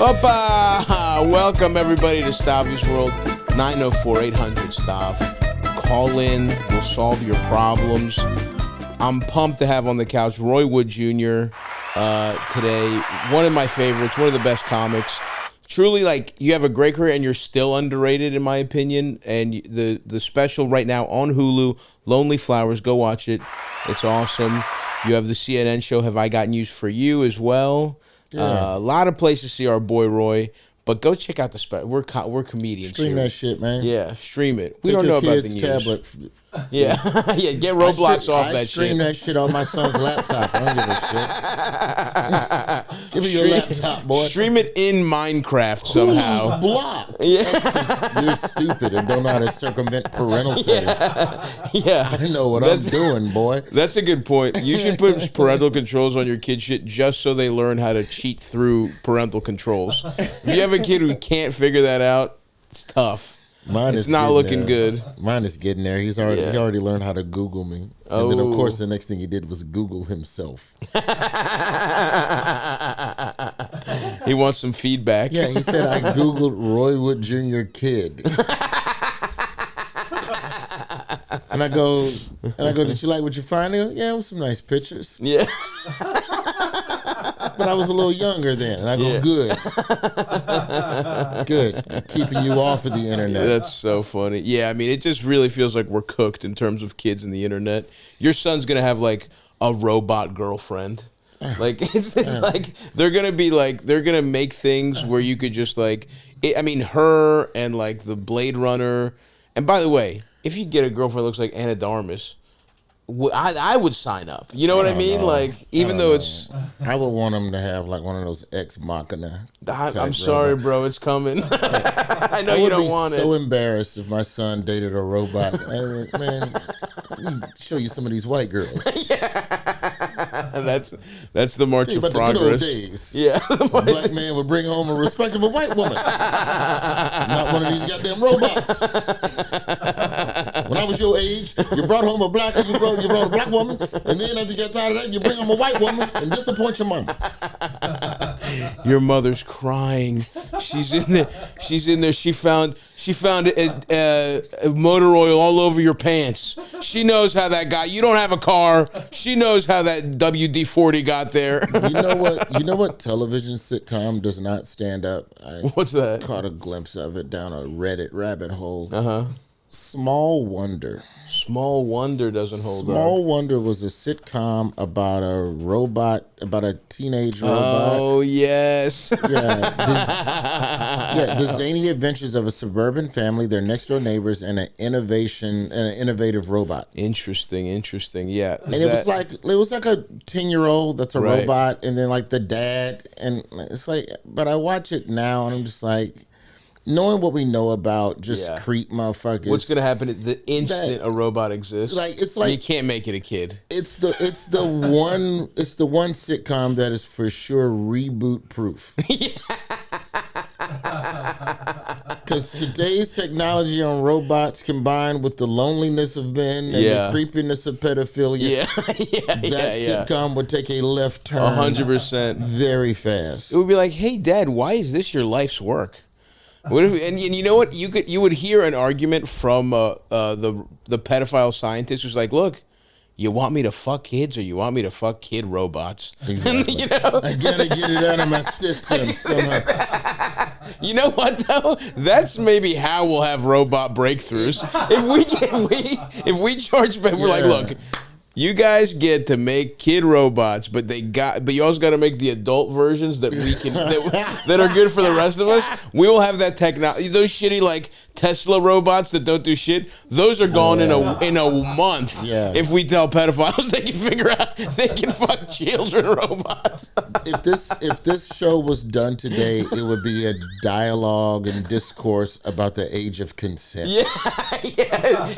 Opa! Welcome everybody to Stavvy's World. 904-800-STAV. Call in. We'll solve your problems. I'm pumped to have on the couch Roy Wood Jr. Today. One of my favorites. One of the best comics. Truly, like, you have a great career and you're still underrated, in my opinion. And the special right now on Hulu, Lonely Flowers. Go watch it. It's awesome. You have the CNN show, Have I Got News for You, as well. Yeah. A lot of places to see our boy Roy, but go check out the special. We're comedians. Stream that shit, man. Yeah, stream it. We don't know about the news. Tablet. Yeah, yeah. Get Roblox off that shit. I stream that shit on my son's laptop. I don't give a shit. Give me your laptop, boy. Stream it in Minecraft somehow. Who's blocked? Yeah, you're stupid and don't know how to circumvent parental settings. Yeah, I know what I'm doing, boy. That's a good point. You should put parental controls on your kid shit just so they learn how to cheat through parental controls. If you have a kid who can't figure that out, it's tough. It's not looking good. Mine is getting there. He already learned how to Google me. And then, of course, the next thing he did was Google himself. He wants some feedback. Yeah, he said, I Googled Roy Wood Jr. kid. And I go, did you like what you find? He goes, yeah, it was some nice pictures. Yeah. But I was a little younger then. And I go, good. Good. Keeping you off of the internet. That's so funny. Yeah, I mean, it just really feels like we're cooked in terms of kids and the internet. Your son's going to have, like, a robot girlfriend. Like, it's like, they're going to make things where you could just, like, her and, like, the Blade Runner. And by the way, if you get a girlfriend that looks like Anna Darmus, I would sign up. You know what I mean? Know. Like, even though it's... I would want them to have, like, one of those Ex Machina. I'm sorry, bro. It's coming. I know you don't want it. I would be so embarrassed if my son dated a robot. Man, let me show you some of these white girls. Yeah. That's the march of progress. The good old days. Yeah. A black man would bring home a respectable white woman. Not one of these goddamn robots. When I was your age, you brought home a black you brought a black woman, and then as you get tired of that, you bring home a white woman and disappoint your mama. Your mother's crying. She's in there. She found motor oil all over your pants. She knows how that got. You don't have a car. She knows how that WD-40 got there. You know what television sitcom does not stand up? What's that? Caught a glimpse of it down a Reddit rabbit hole. Small Wonder. Small Wonder doesn't hold up. Small Wonder was a sitcom about a robot, about a teenage robot. Oh, yes. Yeah, the zany adventures of a suburban family, their next door neighbors, and an innovative robot. Interesting. Yeah. It was like a 10-year-old that's a robot, and then like the dad, and it's like, but I watch it now and I'm just like, knowing what we know about just creep motherfuckers. What's gonna happen the instant a robot exists? It's like you can't make it a kid. It's the one sitcom that is for sure reboot proof. Because today's technology on robots combined with the loneliness of men and the creepiness of pedophilia, sitcom would take a left turn 100% very fast. It would be like, hey, Dad, why is this your life's work? What if, and you know what? You would hear an argument from the pedophile scientist who's like, look, you want me to fuck kids or you want me to fuck kid robots? Exactly. You know? I gotta get it out of my system somehow. You know what though? That's maybe how we'll have robot breakthroughs. If we charge, we're like, look. You guys get to make kid robots, but you also got to make the adult versions that we can that are good for the rest of us. We will have that technology. Those shitty like Tesla robots that don't do shit. Those are gone in a month. Yeah. If we tell pedophiles they can figure out they can fuck children robots. If this show was done today, it would be a dialogue and discourse about the age of consent. Yeah.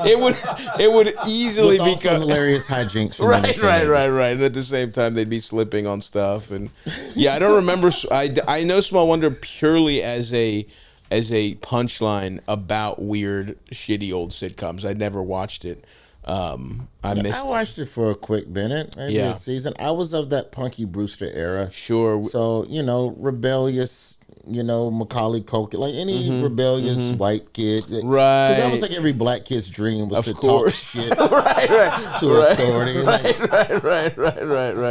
It would easily become become hilarious hijinks. Right. And at the same time, they'd be slipping on stuff. And I don't remember. I know Small Wonder purely as a punchline about weird, shitty old sitcoms. I'd never watched it. I watched it for a quick minute, maybe a season. I was of that Punky Brewster era. Sure. So, rebellious, Macaulay Culkin, like any rebellious white kid. Right. Because that was like every black kid's dream was Of to course. talk shit right. to authority. Right.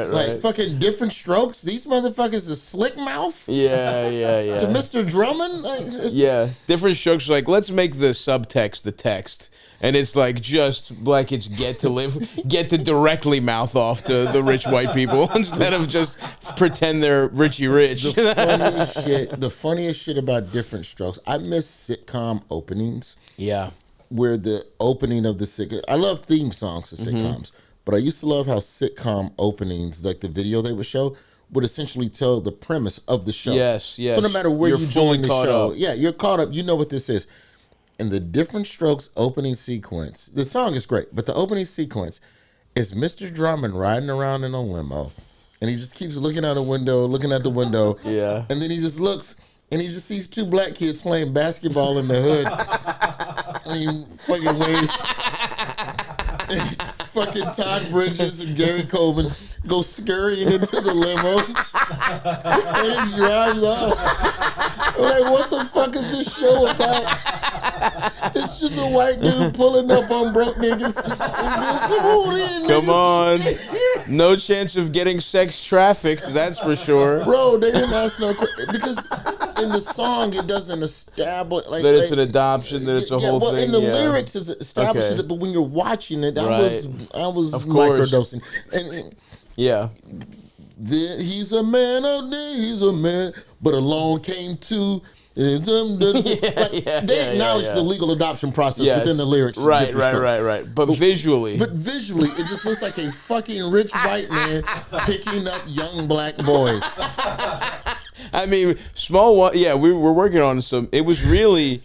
Like fucking Different Strokes. These motherfuckers is slick mouth. Yeah. To Mr. Drummond. Yeah. Different Strokes like, let's make the subtext the text. And it's like just black kids get to directly mouth off to the rich white people instead of just pretend they're Richie Rich. The funniest shit about Different Strokes. I miss sitcom openings. Yeah. Where the opening of the sitcom. I love theme songs to sitcoms, but I used to love how sitcom openings, like the video they would show, would essentially tell the premise of the show. Yes. So no matter where you join the show, up. You're caught up. You know what this is. And the Different Strokes opening sequence, the song is great, but the opening sequence is Mr. Drummond riding around in a limo, and he just keeps looking at the window. Yeah. And then he just looks, and he just sees two black kids playing basketball in the hood. And he fucking waves. Fucking Todd Bridges and Gary Coleman go scurrying into the limo, and he drives off. I'm like, what the fuck is this show about? It's just a white dude pulling up on broke niggas. Come on. No chance of getting sex trafficked, that's for sure. Bro, they didn't ask no because in the song it doesn't establish like that it's an adoption, that it's a whole thing. In the lyrics it establishes it, but when you're watching it, I was microdosing. And he's a man of he's a man, but along came two. They acknowledge the legal adoption process within the lyrics. Right. But visually, it just looks like a fucking rich white man picking up young black boys. I mean, small one. Yeah, we were working on some. It was really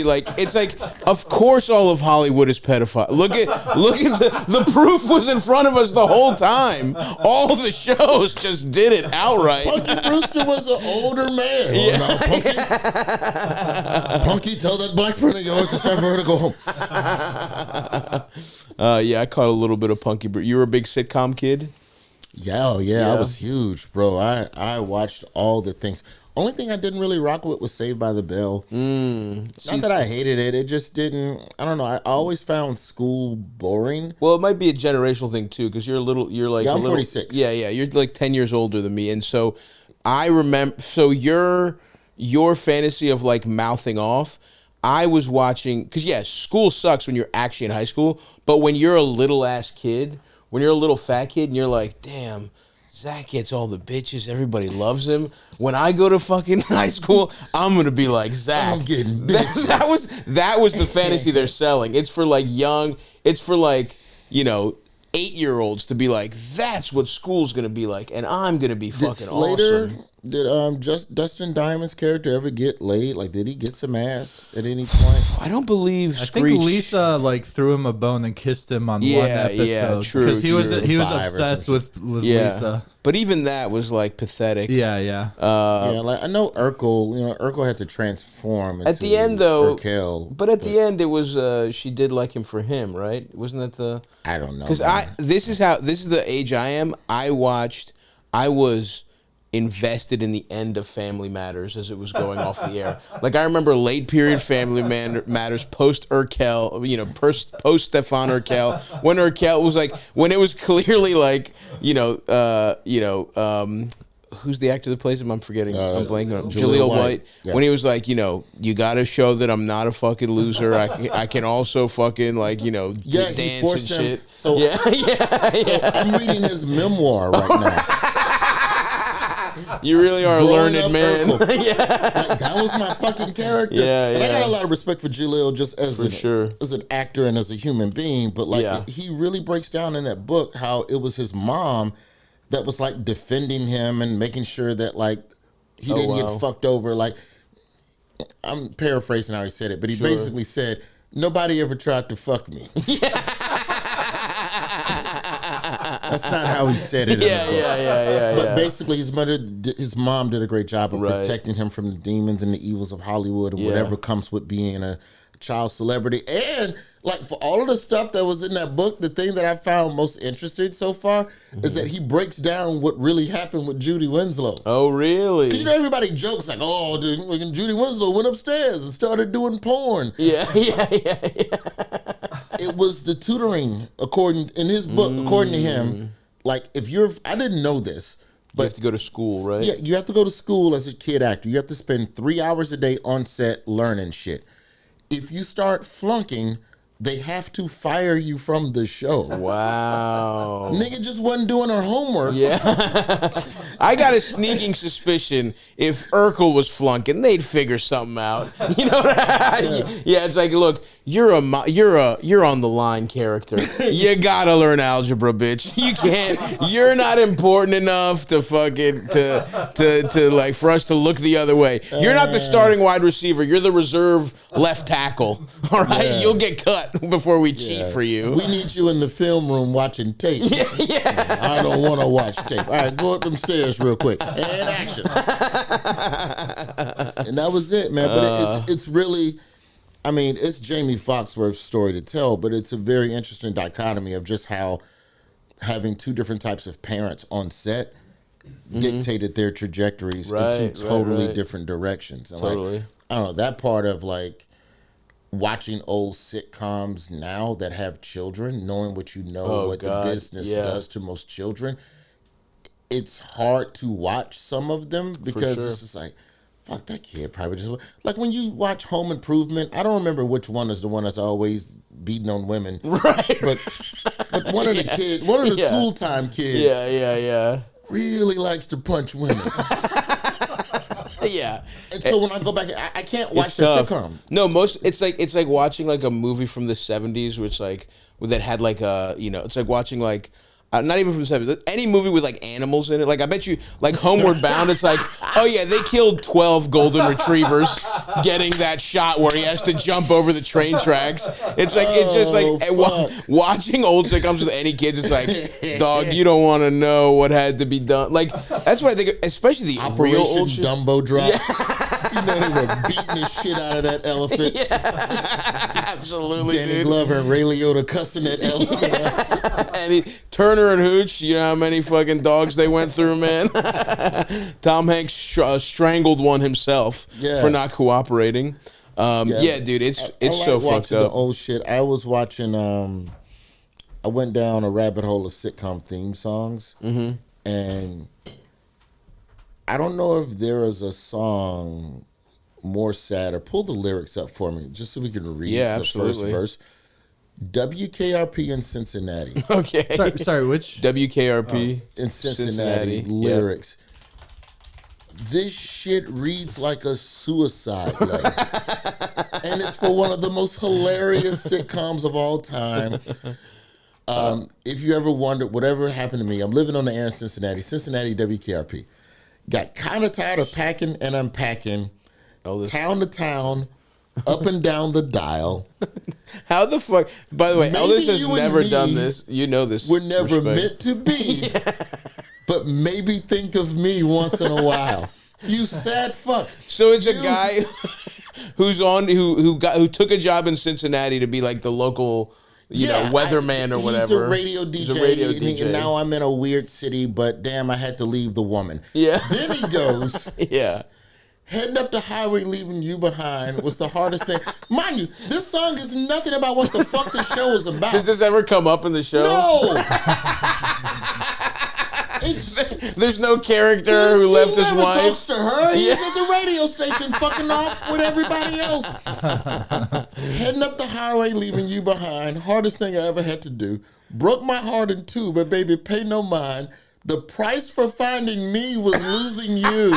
like, it's like, of course all of Hollywood is pedophile. Look at the proof was in front of us the whole time. All the shows just did it outright. Punky Brewster was an older man. Yeah. Oh, no, Punky, tell that black friend of yours it's time for her to go home. I caught a little bit of Punky Brewster. You were a big sitcom kid? Yeah, I was huge, bro. I watched all the things. Only thing I didn't really rock with was Saved by the Bell. Not that I hated it. It just didn't. I don't know. I always found school boring. Well, it might be a generational thing too, because you're like I'm 46. Yeah, you're like 10 years older than me, and so I remember. So your fantasy of like mouthing off. I was watching because school sucks when you're actually in high school, but when you're a little ass kid. When you're a little fat kid and you're like, damn, Zach gets all the bitches, everybody loves him. When I go to fucking high school, I'm gonna be like Zach. I'm getting bitches. That was the fantasy they're selling. It's for like 8-year-olds to be like, that's what school's gonna be like, and I'm gonna be fucking awesome. Did Dustin Diamond's character ever get laid? Like, did he get some ass at any point? I don't believe. I think Lisa threw him a bone and kissed him on one episode. Yeah, true. Because he was obsessed with Lisa. But even that was like pathetic. Yeah. Like I know Urkel. Urkel had to transform into at the end though. Urkel, but at the end, it was she did like him for him, right? Wasn't that the? I don't know. Because this is the age I am. I was invested in the end of Family Matters as it was going off the air. Like I remember late period Family Matters, post Urkel, post Stefan Urkel, when Urkel was like, when it was clearly like, who's the actor that plays him? I'm forgetting. I'm blanking on Jaleel White. Yeah. When he was like, you got to show that I'm not a fucking loser. I can also fucking dance and shit. So I'm reading his memoir right now. You really are a learned man. Like, that was my fucking character. And I got a lot of respect for Jaleel just as an actor and as a human being. But he really breaks down in that book how it was his mom that was like defending him and making sure that like he didn't get fucked over. Like, I'm paraphrasing how he said it, but he basically said, nobody ever tried to fuck me. That's not how he said it. But basically, his mom did a great job of protecting him from the demons and the evils of Hollywood and whatever comes with being a child celebrity. And like for all of the stuff that was in that book, the thing that I found most interesting so far is that he breaks down what really happened with Judy Winslow. Oh, really? Because everybody jokes like, oh, dude, Judy Winslow went upstairs and started doing porn. Yeah. It was the tutoring, in his book, according to him. Like I didn't know this. But you have to go to school, right? Yeah, you have to go to school as a kid actor. You have to spend 3 hours a day on set learning shit. If you start flunking, they have to fire you from the show. Wow. Nigga just wasn't doing her homework. Yeah. I got a sneaking suspicion if Urkel was flunking, they'd figure something out. You know what I mean? Yeah, it's like, look, you're on the line character. You gotta learn algebra, bitch. You can't. You're not important enough to fucking to like for us to look the other way. You're not the starting wide receiver. You're the reserve left tackle. All right, you'll get cut before we cheat for you. We need you in the film room watching tape. Yeah. I don't want to watch tape. All right, go up them stairs real quick. And action. And that was it, man. But it's really, I mean, it's Jamie Foxworth's story to tell, but it's a very interesting dichotomy of just how having two different types of parents on set dictated their trajectories in two totally different directions. And like, I don't know, that part of like watching old sitcoms now that have children, knowing what you know, what the business does to most children, it's hard to watch some of them because it's just like, fuck, that kid probably just... Like when you watch Home Improvement, I don't remember which one is the one that's always beating on women. Right. But one of the kids, one of the Tool Time kids really likes to punch women. Yeah. And so when I go back, I can't watch the sitcom. No, it's like watching like a movie from the 70s, which like that had like a, you know, it's like watching like not even from the 70s, any movie with like animals in it. Like I bet you like Homeward Bound, it's like, oh yeah, they killed 12 golden retrievers getting that shot where he has to jump over the train tracks. It's like it's just like watching old sitcoms with any kids, it's like, dog, you don't want to know what had to be done. Like that's what I think, especially the Operation real old Dumbo Drop. You know, they were beating the shit out of that elephant. Absolutely, Danny dude. Glover and Ray Liotta cussing that elephant. And Turner and Hooch, you know how many fucking dogs they went through, man? Tom Hanks strangled one himself for not cooperating. Dude, it's so fucked up. The old shit. I was watching. I went down a rabbit hole of sitcom theme songs, and I don't know if there is a song more sad. Or pull the lyrics up for me, just so we can read the first verse. WKRP in Cincinnati. Okay. Sorry, which? WKRP in Cincinnati. Lyrics. This shit reads like a suicide letter. And it's for one of the most hilarious sitcoms of all time. If you ever wondered whatever happened to me, I'm living on the air in Cincinnati WKRP. Got kind of tired of packing and unpacking, town to town, up and down the dial. How the fuck? By the way, Elvis has never done this. You know this. We're never meant to be, but maybe think of me once in a while. You sad fuck. So it's a guy who took a job in Cincinnati to be like the local, weatherman or whatever. He's a radio DJ. And now I'm in a weird city, but damn, I had to leave the woman. Yeah. Then he goes. Heading up the highway, leaving you behind was the hardest thing. Mind you, this song is nothing about what the fuck the show is about. Does this ever come up in the show? No. There's no character who left his wife. Talks to her. He's at the radio station fucking off with everybody else. Heading up the highway, leaving you behind. Hardest thing I ever had to do. Broke my heart in two, but baby, pay no mind. The price for finding me was losing you.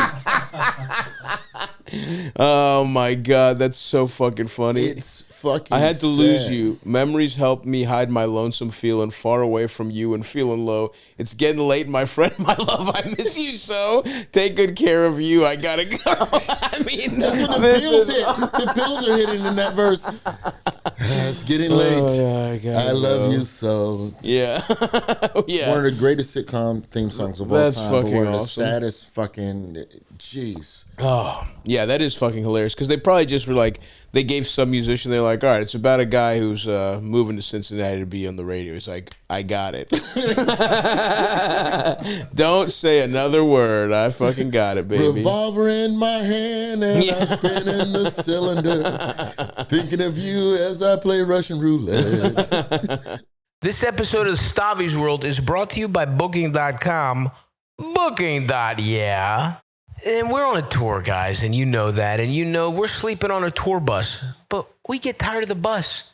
Oh my God, that's so fucking funny. It's fucking I had to sad. lose you. Memories helped me hide my lonesome feeling, far away from you and feeling low. It's getting late, my friend, my love, I miss you so. Take good care of you, I gotta go. I mean, that's when the pills hit. The pills are hitting in that verse. It's getting late. I love you so. Yeah. One of the greatest sitcom theme songs of all time. That's fucking but one of the awesome. saddest fucking Jeez. Oh, yeah, that is fucking hilarious. Because they probably just were like, they gave some musician, they're like, all right, it's about a guy who's moving to Cincinnati to be on the radio. He's like, I got it. Don't say another word. I fucking got it, baby. Revolver in my hand and I'm spinning the cylinder. Thinking of you as I play Russian roulette. This episode of Stavvy's World is brought to you by Booking.com. Booking.yeah. And we're on a tour, guys, and you know that. And you know we're sleeping on a tour bus. But we get tired of the bus.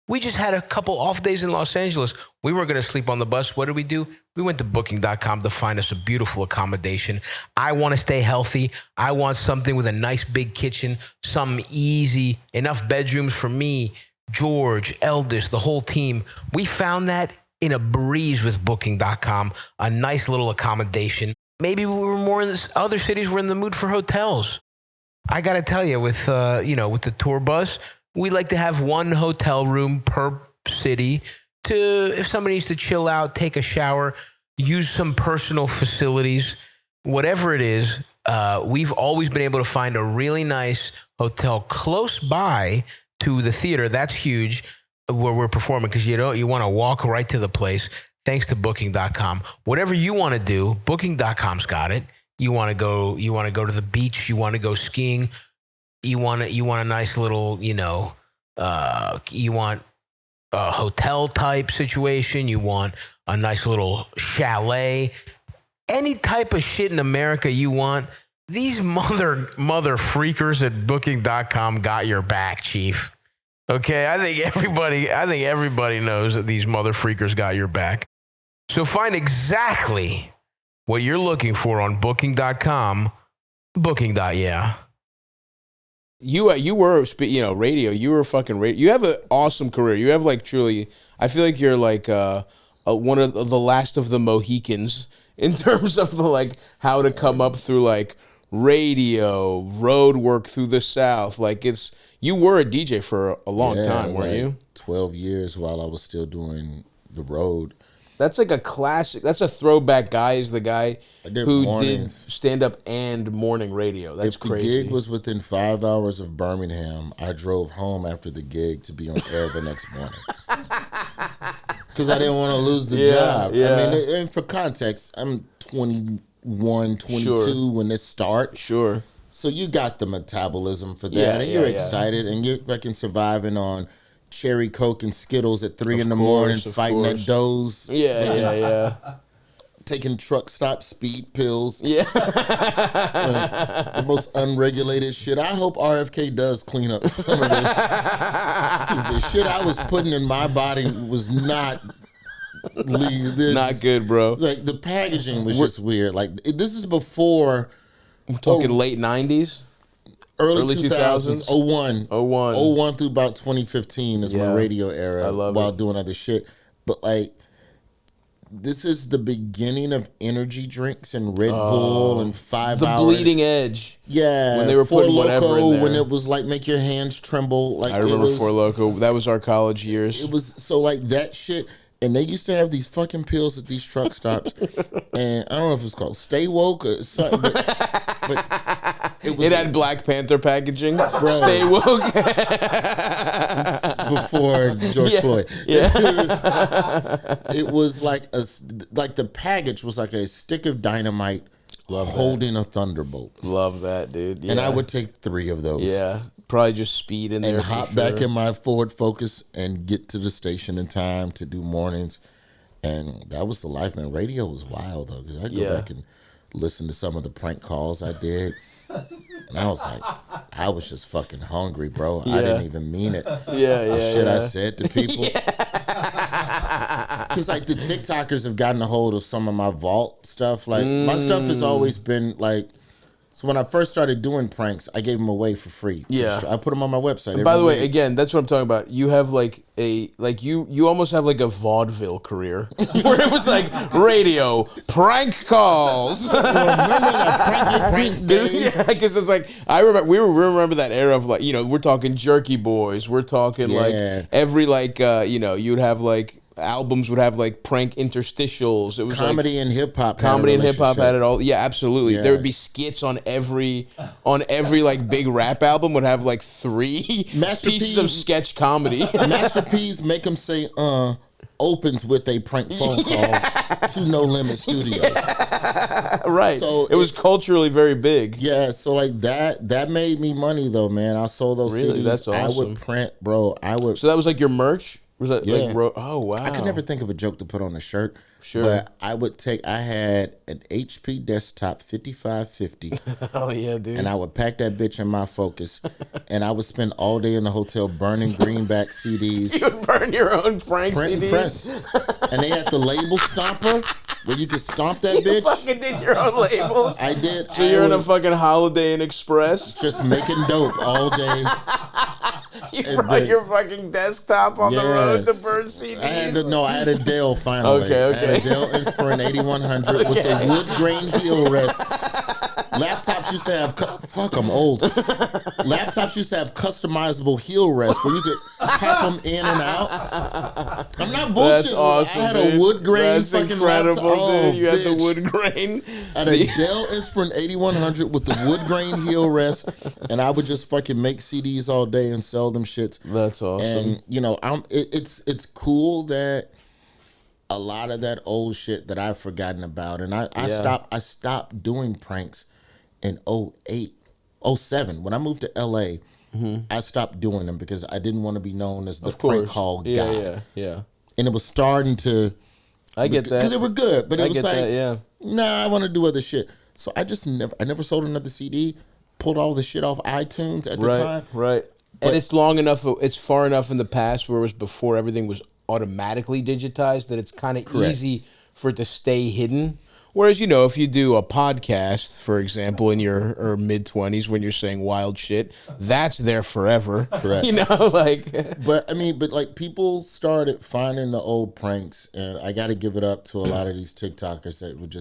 We just had a couple off days in Los Angeles. We were going to sleep on the bus. What did we do? We went to Booking.com to find us a beautiful accommodation. I want to stay healthy. I want something with a nice big kitchen, something easy, enough bedrooms for me, George, Eldest, the whole team. We found that in a breeze with Booking.com, a nice little accommodation. Maybe we were more in other cities, we're in the mood for hotels. I got to tell you, with the tour bus, we like to have one hotel room per city to, if somebody needs to chill out, take a shower, use some personal facilities, whatever it is. We've always been able to find a really nice hotel close by to the theater. That's huge where we're performing, because you want to walk right to the place. Thanks to Booking.com. Whatever you want to do, Booking.com's got it. You want to go to the beach, you want to go skiing, you want a nice little, you want a hotel type situation, you want a nice little chalet, any type of shit in America you want. These mother freakers at Booking.com got your back, Chief. Okay, I think everybody knows that these mother freakers got your back. So find exactly what you're looking for on Booking.com, Booking.yeah. You were radio. You were fucking radio. You have an awesome career. You have like truly. I feel like you're like one of the last of the Mohicans in terms of the like how to come up through like radio, road work through the South. Like you were a DJ for a long time, weren't you? 12 years while I was still doing the road. That's like a classic. That's a throwback guy. Is the guy who mornings. did stand-up and morning radio. That's crazy. If the gig was within 5 hours of Birmingham, I drove home after the gig to be on air the next morning. Because I didn't want to lose the job. Yeah. I mean, and for context, I'm 21, 22 when this starts. Sure. So you got the metabolism for that. And you're excited. And you're fucking surviving on cherry Coke and Skittles at 3 in the morning, fighting at doze. Yeah. Taking truck stop speed pills. Yeah. The most unregulated shit. I hope RFK does clean up some of this. Because the shit I was putting in my body was not not good, bro. Like the packaging was just weird. Like this is before. I'm talking late 90s? Early 2000s, 01 through about 2015 is my radio era while doing other shit. But like, this is the beginning of energy drinks and Red Bull and 5 hours. The bleeding edge. Yeah. When they were putting whatever in there. When it was like make your hands tremble. Like I remember Four Loko. That was our college years. It was so like that shit. And they used to have these fucking pills at these truck stops. And I don't know if it's called Stay Woke or something. But it had Black Panther packaging. Bro. Stay Woke. Before George Floyd. Yeah. It was like the package was like a stick of dynamite holding a thunderbolt. Love that, dude. Yeah. And I would take 3 of those. Yeah. Probably just speed in there. And hop back in my Ford Focus and get to the station in time to do mornings. And that was the life, man. Radio was wild, though, because I go back and listen to some of the prank calls I did. And I was like, I was just fucking hungry, bro. I didn't even mean it. The shit I said to people. Because, like, the TikTokers have gotten a hold of some of my vault stuff. Like, my stuff has always been, like, so when I first started doing pranks, I gave them away for free. Yeah. I put them on my website. And by the way, again, that's what I'm talking about. You have like you almost have like a vaudeville career where it was like radio, prank calls. Remember that prank days? Yeah, because it's like I remember we remember that era of like, we're talking Jerky Boys. We're talking like every like you'd have like albums would have like prank interstitials. It was Comedy and hip hop. Comedy and hip hop had it all. Yeah, absolutely. Yeah. There would be skits on every like big rap album would have like 3 Master pieces P- of sketch comedy. Master P's Make 'Em Say opens with a prank phone call to No Limit Studios. Right. So it was culturally very big. Yeah, so like that made me money though, man. I sold those Really? CDs. That's I awesome. would print, bro. I would. So that was like your merch? Was that Yeah. like oh wow. I could never think of a joke to put on a shirt. Sure. But I had an HP desktop 5550 Oh yeah, dude. and I would pack that bitch in my Focus and I would spend all day in the hotel burning greenback CDs. You would burn your own prank Print and CDs. press. And they had the label stomper where you could stomp that You bitch. fucking did your own labels. I did. So you're in a would fucking Holiday Inn Express. just making dope all day. You And brought then- your fucking desktop on the road to Yes. burn CDs. I had a Dell finally. Okay, I had okay. a Dell Inspiron 8100 with the wood grain heel rest. Laptops used to have, fuck, I'm old. Laptops used to have customizable heel rests where you could pop them in and out. I'm not bullshitting. That's awesome, I had dude. a wood grain That's fucking incredible, laptop. dude. You had the bitch. wood grain. I had a Dell Inspiron 8100 with the wood grain heel rest, and I would just fucking make CDs all day and sell them shits. That's awesome. And you know, it's cool that a lot of that old shit that I've forgotten about, and I stopped doing pranks in 08, 07. When I moved to LA, I stopped doing them because I didn't want to be known as the prank call guy. Yeah. And it was starting to. I get that. Because they were good, but it I was get like, that, yeah. nah, I want to do other shit. So I never sold another CD. Pulled all the shit off iTunes at the time. Right. And it's long enough, it's far enough in the past where it was before everything was automatically digitized that it's kind of easy for it to stay hidden. Whereas, you know, if you do a podcast, for example, in your mid-20s when you're saying wild shit, that's there forever. Correct. You know, like... But like people started finding the old pranks, and I got to give it up to a lot of these TikTokers that would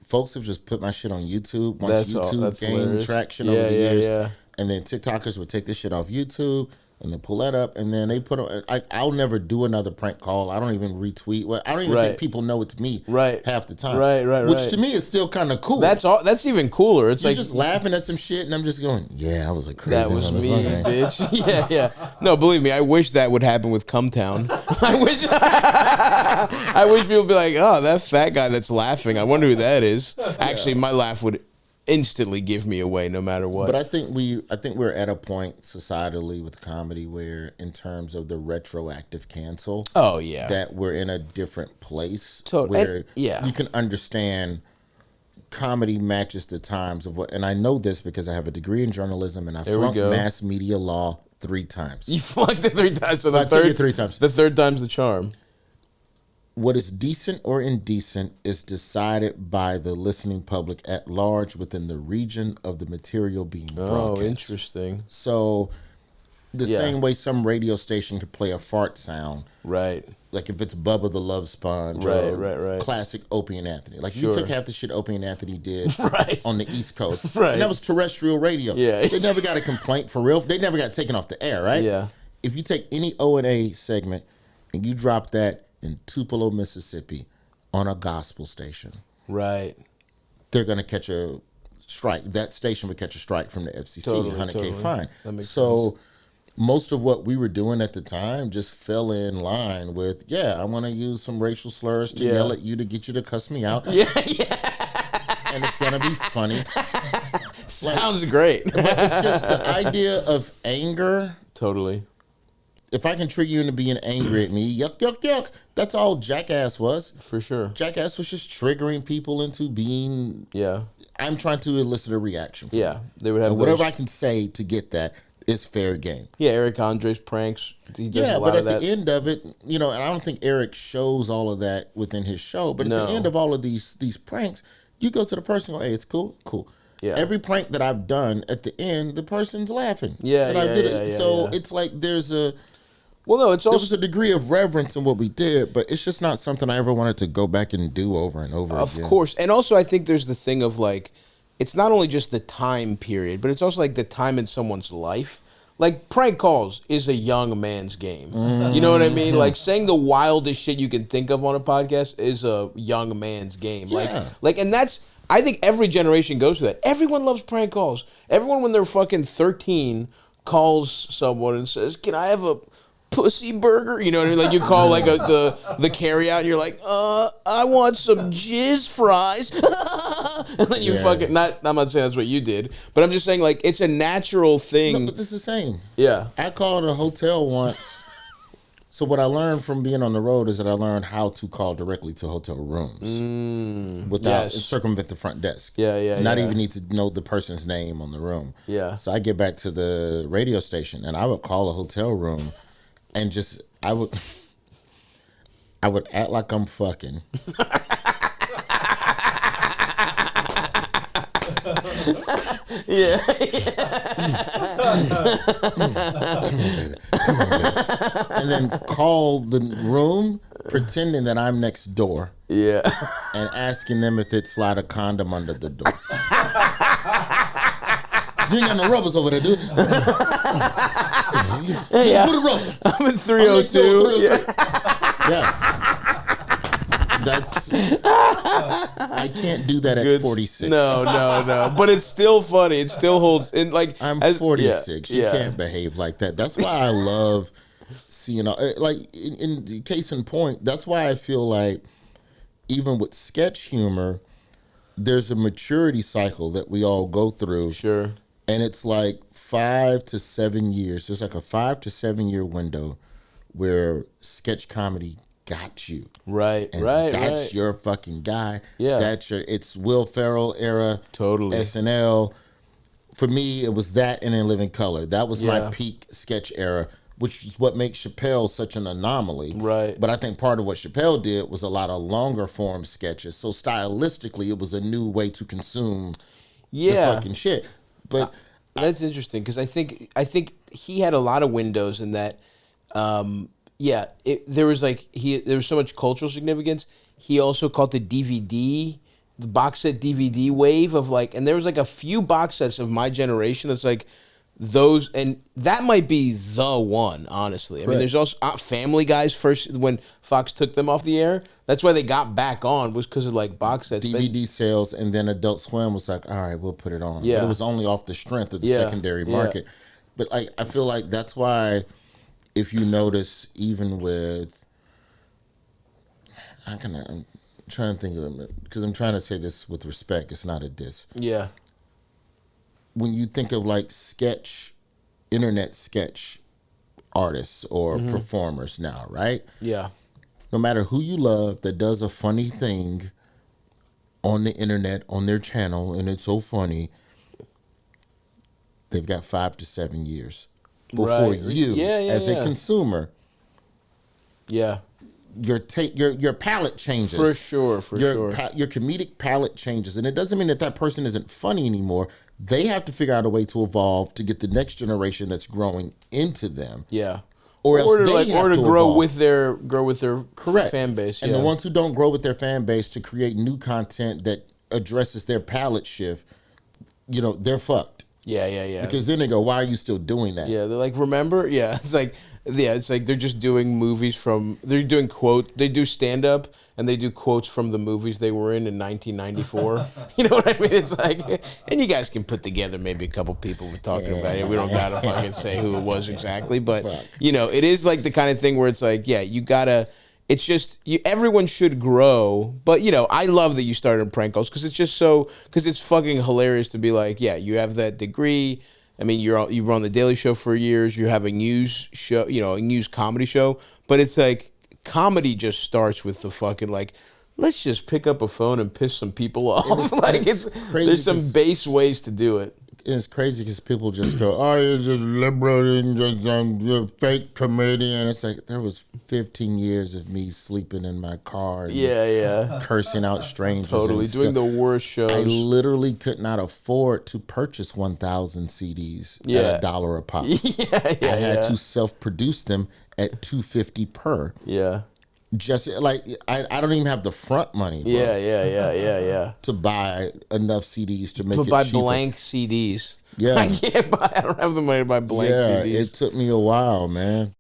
folks have just put my shit on YouTube once YouTube gained hilarious. traction over the years. Yeah. And then TikTokers would take this shit off YouTube and then pull that up, and then they put on. I'll never do another prank call. I don't even retweet. Well, I don't even think people know it's me. Half the time. Which to me is still kind of cool. That's even cooler. It's You're like just laughing at some shit, and I'm just going, yeah, I was a crazy that was me, motherfucker. bitch. Yeah. No, believe me, I wish that would happen with Cumtown. I wish people would be like, oh, that fat guy that's laughing. I wonder who that is. Actually, my laugh would instantly give me away no matter what. But I think we're at a point societally with comedy where, in terms of the retroactive cancel, oh yeah, that we're in a different place Totally. where you can understand comedy matches the times of what. And I know this because I have a degree in journalism and I There we flunked go. mass media law 3 times. You flunked it 3 times. So I figured 3 times. The third time's the charm. What is decent or indecent is decided by the listening public at large within the region of the material being broadcast. Oh, interesting. So the same way some radio station could play a fart sound, Right. like if it's Bubba the Love Sponge Right. classic Opie and Anthony. Like you took half the shit Opie and Anthony did on the East Coast. Right. And that was terrestrial radio. Yeah. They never got a complaint for real. They never got taken off the air, right? Yeah. If you take any O&A segment and you drop that in Tupelo, Mississippi on a gospel station, Right. they're going to catch a strike. That station would catch a strike from the FCC, Totally, 100K fine. That makes So most of what we were doing at the time just fell in line with, I want to use some racial slurs to yell at you to get you to cuss me out. Yeah. And it's going to be funny. Sounds great. But it's just the idea of anger. Totally. If I can trigger you into being angry at me, yuck, yuck, yuck. That's all Jackass was. For sure. Jackass was just triggering people into being, Yeah. I'm trying to elicit a reaction. From Yeah. They would have and whatever those- I can say to get that is fair game. Yeah, Eric Andre's pranks. He does a lot But at of that. the end of it, and I don't think Eric shows all of that within his show, but at the end of all of these pranks, you go to the person and go, hey, it's cool, cool. Yeah. Every prank that I've done, at the end, the person's laughing. Yeah, that I did it. yeah, So yeah. it's like Well, no, it's there also was a degree of reverence in what we did, but it's just not something I ever wanted to go back and do over and over Of again. course. And also, I think there's the thing of like, it's not only just the time period, but it's also like the time in someone's life. like prank calls is a young man's game. You know what I mean? Like saying the wildest shit you can think of on a podcast is a young man's game. Yeah. Like, and that's, I think every generation goes through that. Everyone loves prank calls. Everyone, when they're fucking 13, calls someone and says, "Can I have a pussy burger?" You know what I mean? Like you call like the carry out and you're like, I want some jizz fries. And then you fucking, I'm not saying that's what you did, but I'm just saying like it's a natural thing. No, but it's the same. Yeah. I called a hotel once. So what I learned from being on the road is that I learned how to call directly to hotel rooms without circumvent the front desk. Not even need to know the person's name on the room. Yeah. So I get back to the radio station and I would call a hotel room and just I would act like I'm fucking. Yeah. And then call the room pretending that I'm next door. Yeah. And asking them if they'd slide a condom under the door. You ain't got no rubbers over there, dude. Yeah. Put a rubber. I'm in 302. Yeah. That's I can't do that at 46. No. But it's still funny. It still holds in like I'm 46. You can't behave like that. That's why I love seeing like in the case in point, that's why I feel like even with sketch humor, there's a maturity cycle that we all go through. Sure. And it's like 5 to 7 years. There's like a 5 to 7 year window where sketch comedy got you. Right, and right, that's your fucking guy. Yeah. It's Will Ferrell era. Totally. SNL. For me, it was that and In Living Color. That was my peak sketch era, which is what makes Chappelle such an anomaly. Right. But I think part of what Chappelle did was a lot of longer form sketches. So stylistically, it was a new way to consume the fucking shit. But that's interesting because I think he had a lot of windows in that. There was so much cultural significance. He also caught the box set DVD wave of like, and there was like a few box sets of my generation that's like those, and that might be the one, honestly. I mean, there's also Family Guy's first, when Fox took them off the air, that's why they got back on, was because of like box sets. DVD sales, and then Adult Swim was like, all right, we'll put it on. Yeah. But it was only off the strength of the secondary market. But like, I feel like that's why, if you notice, even with, I'm trying to think of it, because I'm trying to say this with respect, it's not a diss. Yeah. When you think of like internet sketch artists or performers now, right? Yeah. No matter who you love that does a funny thing on the internet, on their channel, and it's so funny, they've got 5 to 7 years before you, as a consumer, your palate changes. For sure. Your comedic palate changes, and it doesn't mean that person isn't funny anymore. They have to figure out a way to evolve to get the next generation that's growing into them. Yeah. Or else they have to grow evolve. with their Correct fan base. And the ones who don't grow with their fan base to create new content that addresses their palate shift, they're fucked. Yeah. Because then they go, why are you still doing that? Yeah, they're like, remember? Yeah, it's like they're just doing movies they do stand-up, and they do quotes from the movies they were in 1994. You know what I mean? It's like, and you guys can put together maybe a couple people we're talking about it. We don't gotta fucking say who it was exactly, but, it is like the kind of thing where it's like, you gotta, it's just, everyone should grow, but, I love that you started in prank calls, because it's fucking hilarious to be like, you have that degree. I mean, you were on the Daily Show for years. You have a news show, a news comedy show. But it's like, comedy just starts with the fucking like, let's just pick up a phone and piss some people off. It's crazy. There's some base ways to do it. It's crazy because people just go, oh, you're just liberal and just you're a fake comedian. It's like, there was 15 years of me sleeping in my car. And cursing out strangers. Totally, doing the worst shows. I literally could not afford to purchase 1,000 CDs at $1 a pop. I had to self-produce them at $2.50 per. Yeah. just like I don't even have the front money. Bro, Yeah. to buy enough CDs to make To it buy cheaper. blank CDs. Yeah. I don't have the money to buy blank Yeah, CDs. it took me a while, man.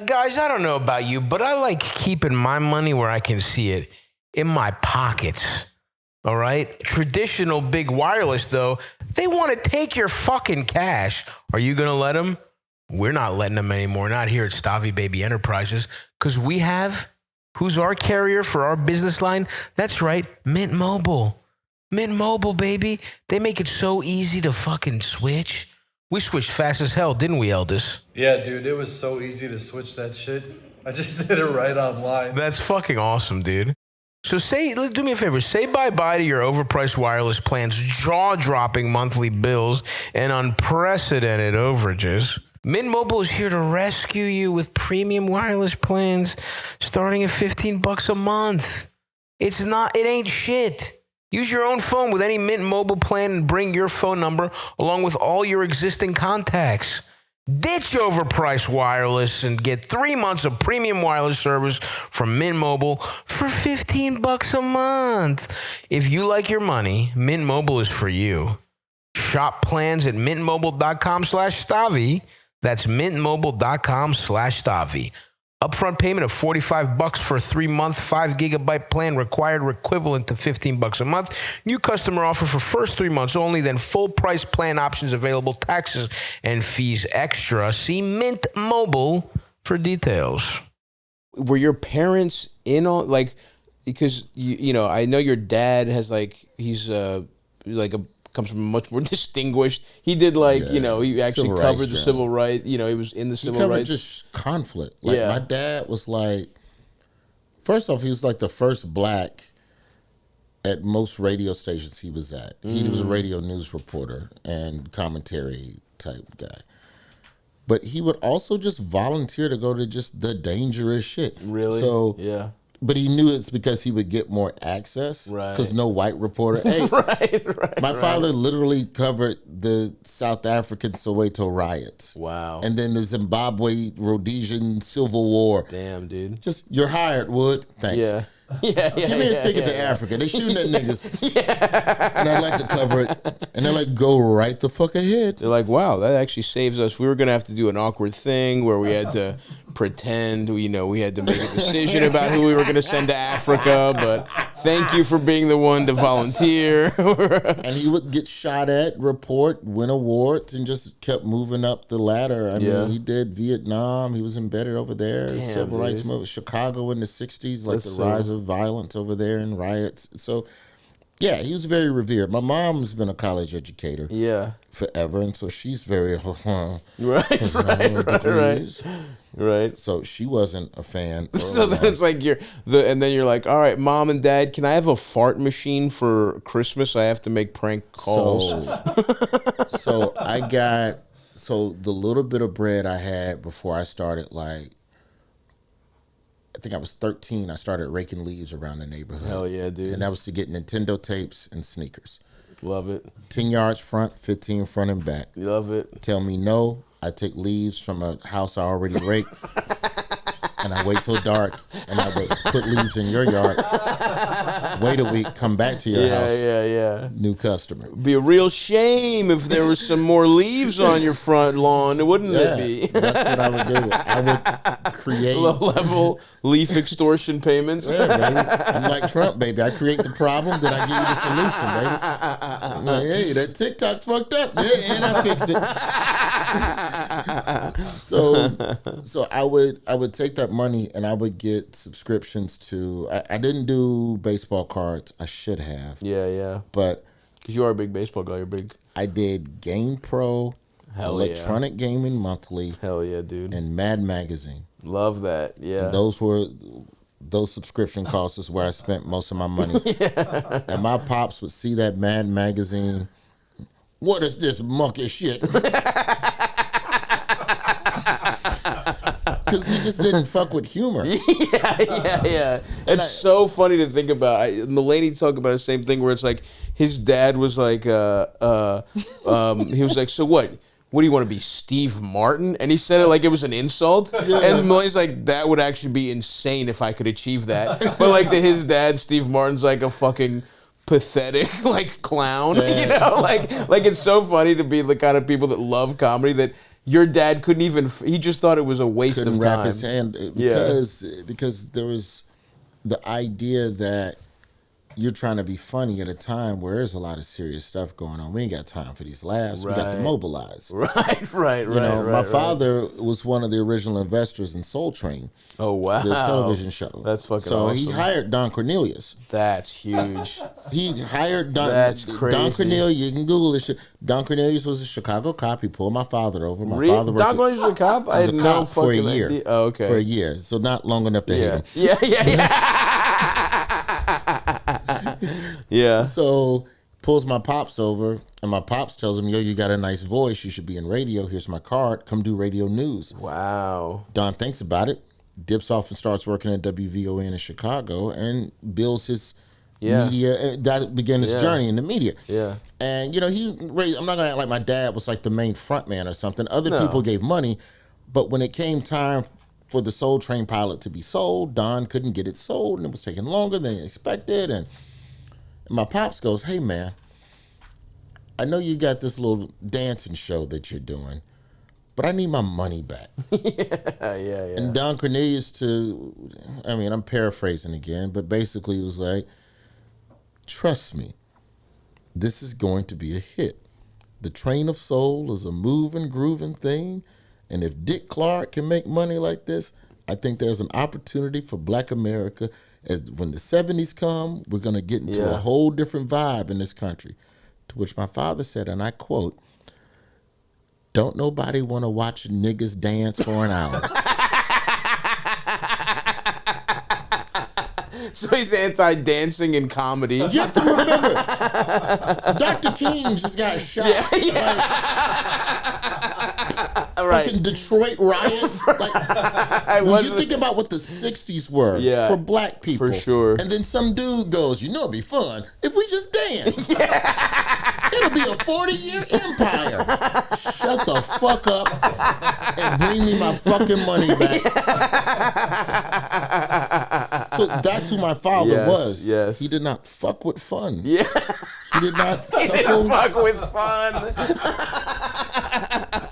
Guys, I don't know about you, but I like keeping my money where I can see it in my pockets. All right? Traditional big wireless, though, they want to take your fucking cash. Are you going to let them? We're not letting them anymore. Not here at Stavvy Baby Enterprises, because we have, who's our carrier for our business line? That's right, Mint Mobile. Mint Mobile, baby. They make it so easy to fucking switch. We switched fast as hell, didn't we, Eldest? Yeah, dude, it was so easy to switch that shit. I just did it right online. That's fucking awesome, dude. So do me a favor, say bye-bye to your overpriced wireless plans, jaw-dropping monthly bills, and unprecedented overages. Mint Mobile is here to rescue you with premium wireless plans starting at $15 a month. It ain't shit. Use your own phone with any Mint Mobile plan and bring your phone number along with all your existing contacts. Ditch overpriced wireless and get 3 months of premium wireless service from Mint Mobile for $15 a month. If you like your money, Mint Mobile is for you. Shop plans at mintmobile.com/Stavvy. That's mintmobile.com/Stavvy. Upfront payment of $45 for a 3-month, 5-gigabyte plan required, equivalent to $15 a month. New customer offer for first 3 months only, then full price plan options available, taxes and fees extra. See Mint Mobile for details. Were your parents in on, like, because you know, I know your dad has he's comes from much more distinguished. He did he actually Civil covered rights, the yeah. civil right. You know, he was in the He civil covered rights. just conflict. Like Yeah. my dad was first off, he was like the first black at most radio stations he was at. He was a radio news reporter and commentary type guy. But he would also just volunteer to go to just the dangerous shit. Really? So Yeah. But he knew it's because he would get more access. Right. Because no white reporter. Hey, my father literally covered the South African Soweto riots. Wow. And then the Zimbabwe Rhodesian Civil War. Damn, dude. Just, you're hired, Wood. Thanks. Yeah. Yeah. Give me a ticket to Africa. They shooting at niggas. And I'd like to cover it. And they're like, go right the fuck ahead. They're like, wow, that actually saves us. We were going to have to do an awkward thing where we had to pretend, we had to make a decision about who we were going to send to Africa, but thank you for being the one to volunteer. And he would get shot at, report, win awards, and just kept moving up the ladder. I mean, he did Vietnam. He was embedded over there. Damn, Civil rights dude. movement. Chicago in the 60s, like That's the rise of violence over there and riots. So, yeah, he was very revered. My mom's been a college educator Yeah. forever, and so she's very Right. So she wasn't a fan. So then it's like and then you're like, all right, Mom and Dad, can I have a fart machine for Christmas? I have to make prank calls. So I got the little bit of bread I had before I started, I think I was 13. I started raking leaves around the neighborhood. Hell yeah, dude. And that was to get Nintendo tapes and sneakers. Love it. 10 yards front, 15 front and back. Love it. Tell me no, I take leaves from a house I already raked. And I wait till dark, and I would put leaves in your yard. Wait a week, come back to your house. Yeah. New customer. Be a real shame if there was some more leaves on your front lawn, wouldn't it be? That's what I would do. I would create Low-level leaf extortion payments. Yeah, baby. I'm like Trump, baby. I create the problem, then I give you the solution, baby. I'm like, hey, that TikTok's fucked up. Yeah, and I fixed it. So I would take that money and I would get subscriptions to. I didn't do baseball cards. I should have. Yeah. But Because you are a big baseball guy. You're big. I did Game Pro, Electronic Gaming Monthly, Hell yeah, dude. and Mad Magazine. Love that. Yeah. Those subscription costs is where I spent most of my money. And my pops would see that Mad Magazine. What is this monkey shit? Because he just didn't fuck with humor. Yeah. It's so funny to think about. Mulaney talked about the same thing where it's like his dad was like, he was like, so what? what do you want to be, Steve Martin? And he said it like it was an insult. And Mulaney's like, that would actually be insane if I could achieve that. But like to his dad, Steve Martin's like a fucking pathetic like clown. Sad. You know, like it's so funny to be the kind of people that love comedy that your dad couldn't even. He just thought it was a waste Couldn't of wrap time. his hand because there was the idea that you're trying to be funny at a time where there's a lot of serious stuff going on. We ain't got time for these laughs. We got to mobilize. Right. You know, my father was one of the original investors in Soul Train. Oh wow, the television show. That's fucking so awesome. he hired Don Cornelius. That's huge. He hired Don. That's crazy. Don Cornelius. You can Google this shit. Don Cornelius was a Chicago cop. He pulled my father over. My Really? father Don Cornelius was a cop? I had was a no cop for a fucking year. idea. Oh, okay. For a year, so not long enough to hate him. Yeah. So pulls my pops over, and my pops tells him, "Yo, you got a nice voice. You should be in radio. Here's my card. Come do radio news." Wow. Don thinks about it, dips off and starts working at WVON in Chicago, and builds his media. That began his journey in the media. Yeah. And you know, I'm not gonna act like my dad was like the main front man or something. Other people gave money, but when it came time for the Soul Train pilot to be sold, Don couldn't get it sold, and it was taking longer than expected. And my pops goes, "Hey man, I know you got this little dancing show that you're doing, but I need my money back." Yeah. And Don Cornelius, I'm paraphrasing again, but basically it was like, "Trust me, this is going to be a hit. The Train of Soul is a moving, grooving thing, and if Dick Clark can make money like this, I think there's an opportunity for Black America. As when the 70s come, we're going to get into a whole different vibe in this country." To which my father said, and I quote, "Don't nobody want to watch niggas dance for an hour." So he's anti-dancing in comedy. You have to remember, Dr. King just got shot. Right. Fucking Detroit riots. Like, when you think about what the 60s were for Black people. For sure. And then some dude goes, "You know it'd be fun if we just dance." It'll be a 40-year empire. Shut the fuck up and bring me my fucking money back. So that's who my father was. Yes. He did not fuck with fun. Yeah. He did not Fuck with fun.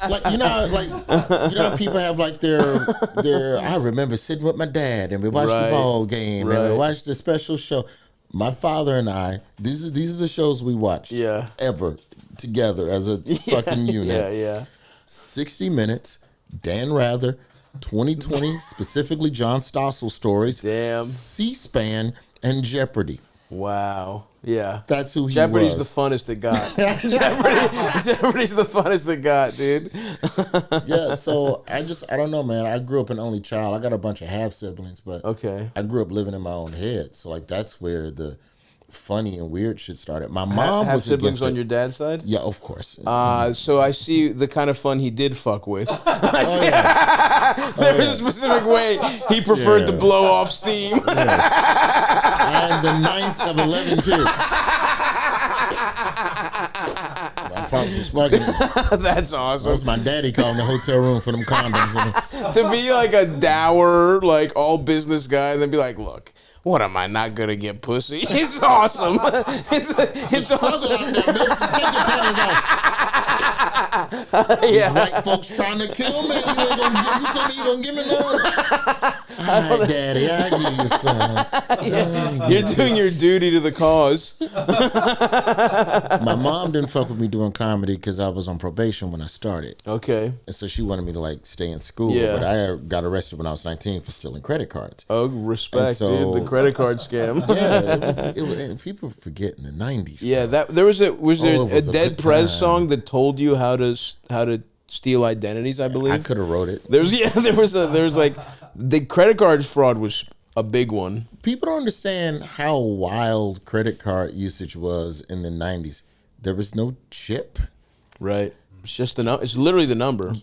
like you know how people have like their I remember sitting with my dad and we watched the ball game and we watched the special show. My father and I, these are the shows we watched ever together as a fucking unit. Yeah. 60 Minutes, Dan Rather, 2020, specifically John Stossel stories, Damn. C-SPAN, and Jeopardy. Wow. Yeah. That's who he Jeopardy's was. the funnest it got. Jeopardy's the funnest it got, dude. Yeah, so I don't know, man. I grew up an only child. I got a bunch of half siblings, but I grew up living in my own head. So like that's where the funny and weird shit started. My mom have was siblings against on it. your dad's side? Yeah, of course. So I see the kind of fun he did fuck with. Oh, There was a specific way he preferred to blow off steam. I'm the 9th of 11 kids. My pops was fucking. That's awesome. That was my daddy calling the hotel room for them condoms. To be like a dour, like all business guy, and then be like, "Look, what am I not gonna get pussy?" It's awesome. It's awesome. Take your panties off. These white folks trying to kill me. You tell me you gonna give me none? All right, daddy, I'll give you some. You're doing your duty to the cause. My mom didn't fuck with me doing comedy because I was on probation when I started. Okay. And so she wanted me to like stay in school. Yeah. But I got arrested when I was 19 for stealing credit cards. Oh, respect, So- dude. The credit card scam. Yeah, it was people forget in the 90s. Yeah, was there it was a a Dead good Prez time. song that told you how to steal identities? I believe I could have wrote it. there was like the credit card fraud was a big one. People don't understand how wild credit card usage was in the 90s. There was no chip. Right. It's just it's literally the number.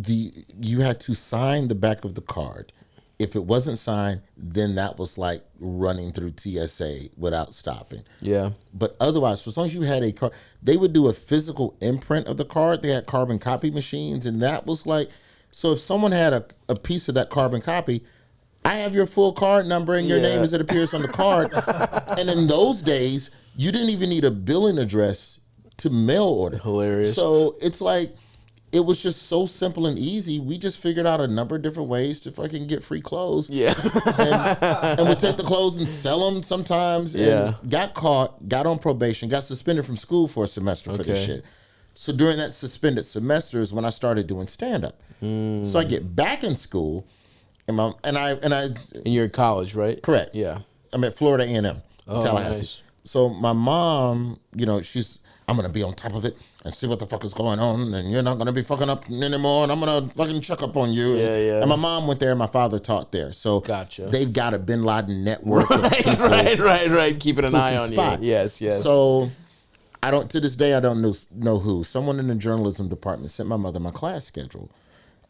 You had to sign the back of the card. If it wasn't signed, then that was like running through TSA without stopping. Yeah. But otherwise, for as long as you had a card, they would do a physical imprint of the card. They had carbon copy machines, and that was like, so if someone had a piece of that carbon copy, I have your full card number and your name as it appears on the card. And in those days, you didn't even need a billing address to mail order. Hilarious. So it's like, it was just so simple and easy. We just figured out a number of different ways to fucking get free clothes. Yeah. and we'd take the clothes and sell them sometimes. And got caught, got on probation, got suspended from school for a semester for this shit. So during that suspended semester is when I started doing stand-up. So I get back in school, and you're in college, right? Correct. Yeah. I'm at Florida A&M, Tallahassee. Nice. So my mom, I'm going to be on top of it and see what the fuck is going on, and you're not going to be fucking up anymore, and I'm going to fucking check up on you. Yeah. And my mom went there, and my father taught there. So Gotcha. They've got a Bin Laden network of people. Right. Keeping an eye on spot. you. Yes. So to this day, I don't know who. Someone in the journalism department sent my mother my class schedule.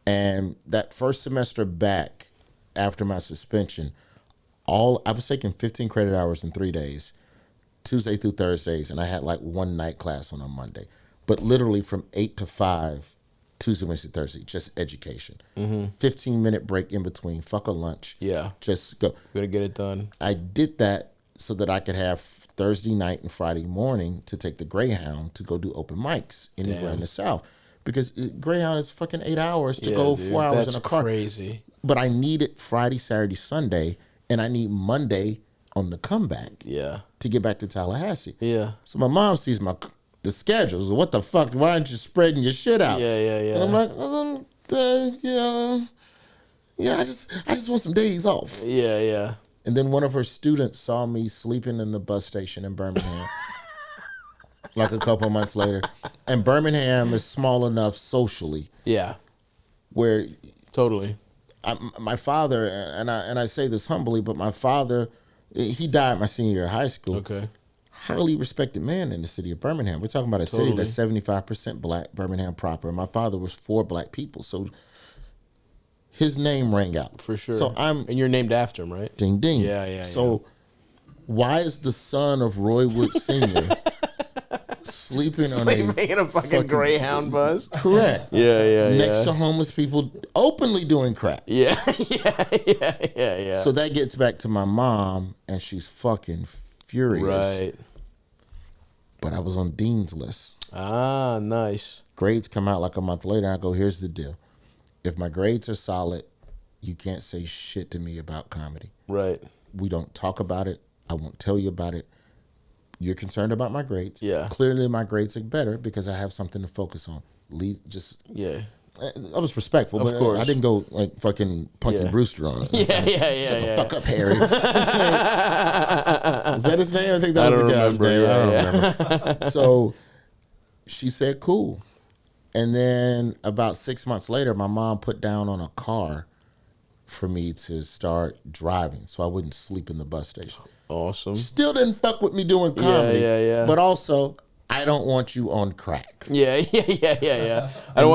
And that first semester back after my suspension, I was taking 15 credit hours in 3 days. Tuesday through Thursdays, and I had like one night class on a Monday. But literally from 8 to 5, Tuesday, Wednesday, Thursday, just education. 15-minute break in between, fuck a lunch. Yeah. Just go. Gotta get it done. I did that so that I could have Thursday night and Friday morning to take the Greyhound to go do open mics anywhere in the South. Because Greyhound is fucking 8 hours to go 4 hours in a car. That's crazy. But I need it Friday, Saturday, Sunday, and I need Monday on the comeback. Yeah. To get back to Tallahassee. Yeah. So my mom sees the schedules. What the fuck? Why aren't you spreading your shit out? Yeah. And I'm like, I just want some days off. Yeah. And then one of her students saw me sleeping in the bus station in Birmingham. Like a couple of months later. And Birmingham is small enough socially. Yeah. Where totally. My father, and I say this humbly, but my father, he died my senior year of high school. Okay. Highly respected man in the city of Birmingham. We're talking about a city that's 75% black, Birmingham proper. And my father was 4 black people. So his name rang out. For sure. So and you're named after him, right? Ding, ding. Yeah. So why is the son of Roy Wood Sr. sleeping on a fucking Greyhound bus? Correct. Yeah. Next to homeless people openly doing crack. Yeah. So that gets back to my mom, and she's fucking furious. Right. But I was on Dean's list. Ah, nice. Grades come out like a month later. I go, here's the deal. If my grades are solid, you can't say shit to me about comedy. Right. We don't talk about it. I won't tell you about it. You're concerned about my grades. Yeah. Clearly my grades are better because I have something to focus on. Yeah. I was respectful, but course. I didn't go like fucking Punky Brewster on it. Yeah. Shut the fuck up, Harry. Is that his name? I think that was the guy's name. I don't remember. So she said, cool. And then about 6 months later, my mom put down on a car for me to start driving so I wouldn't sleep in the bus station. Awesome. Still didn't fuck with me doing comedy. Yeah. But also, I don't want you on crack. Yeah. I don't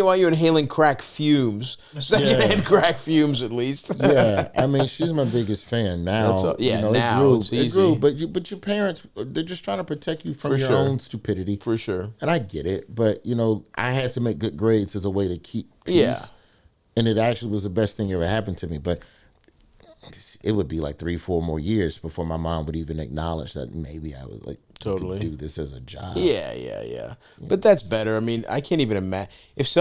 want you inhaling crack fumes. Secondhand crack fumes, at least. Yeah, I mean, she's my biggest fan now. Now it grew. But your parents, they're just trying to protect you from your own stupidity. For sure. And I get it, but I had to make good grades as a way to keep peace. Yeah. And it actually was the best thing that ever happened to me. But it would be like 3-4 more years before my mom would even acknowledge that maybe I was like totally do this as a job. Yeah. But that's better. I mean, I can't even imagine if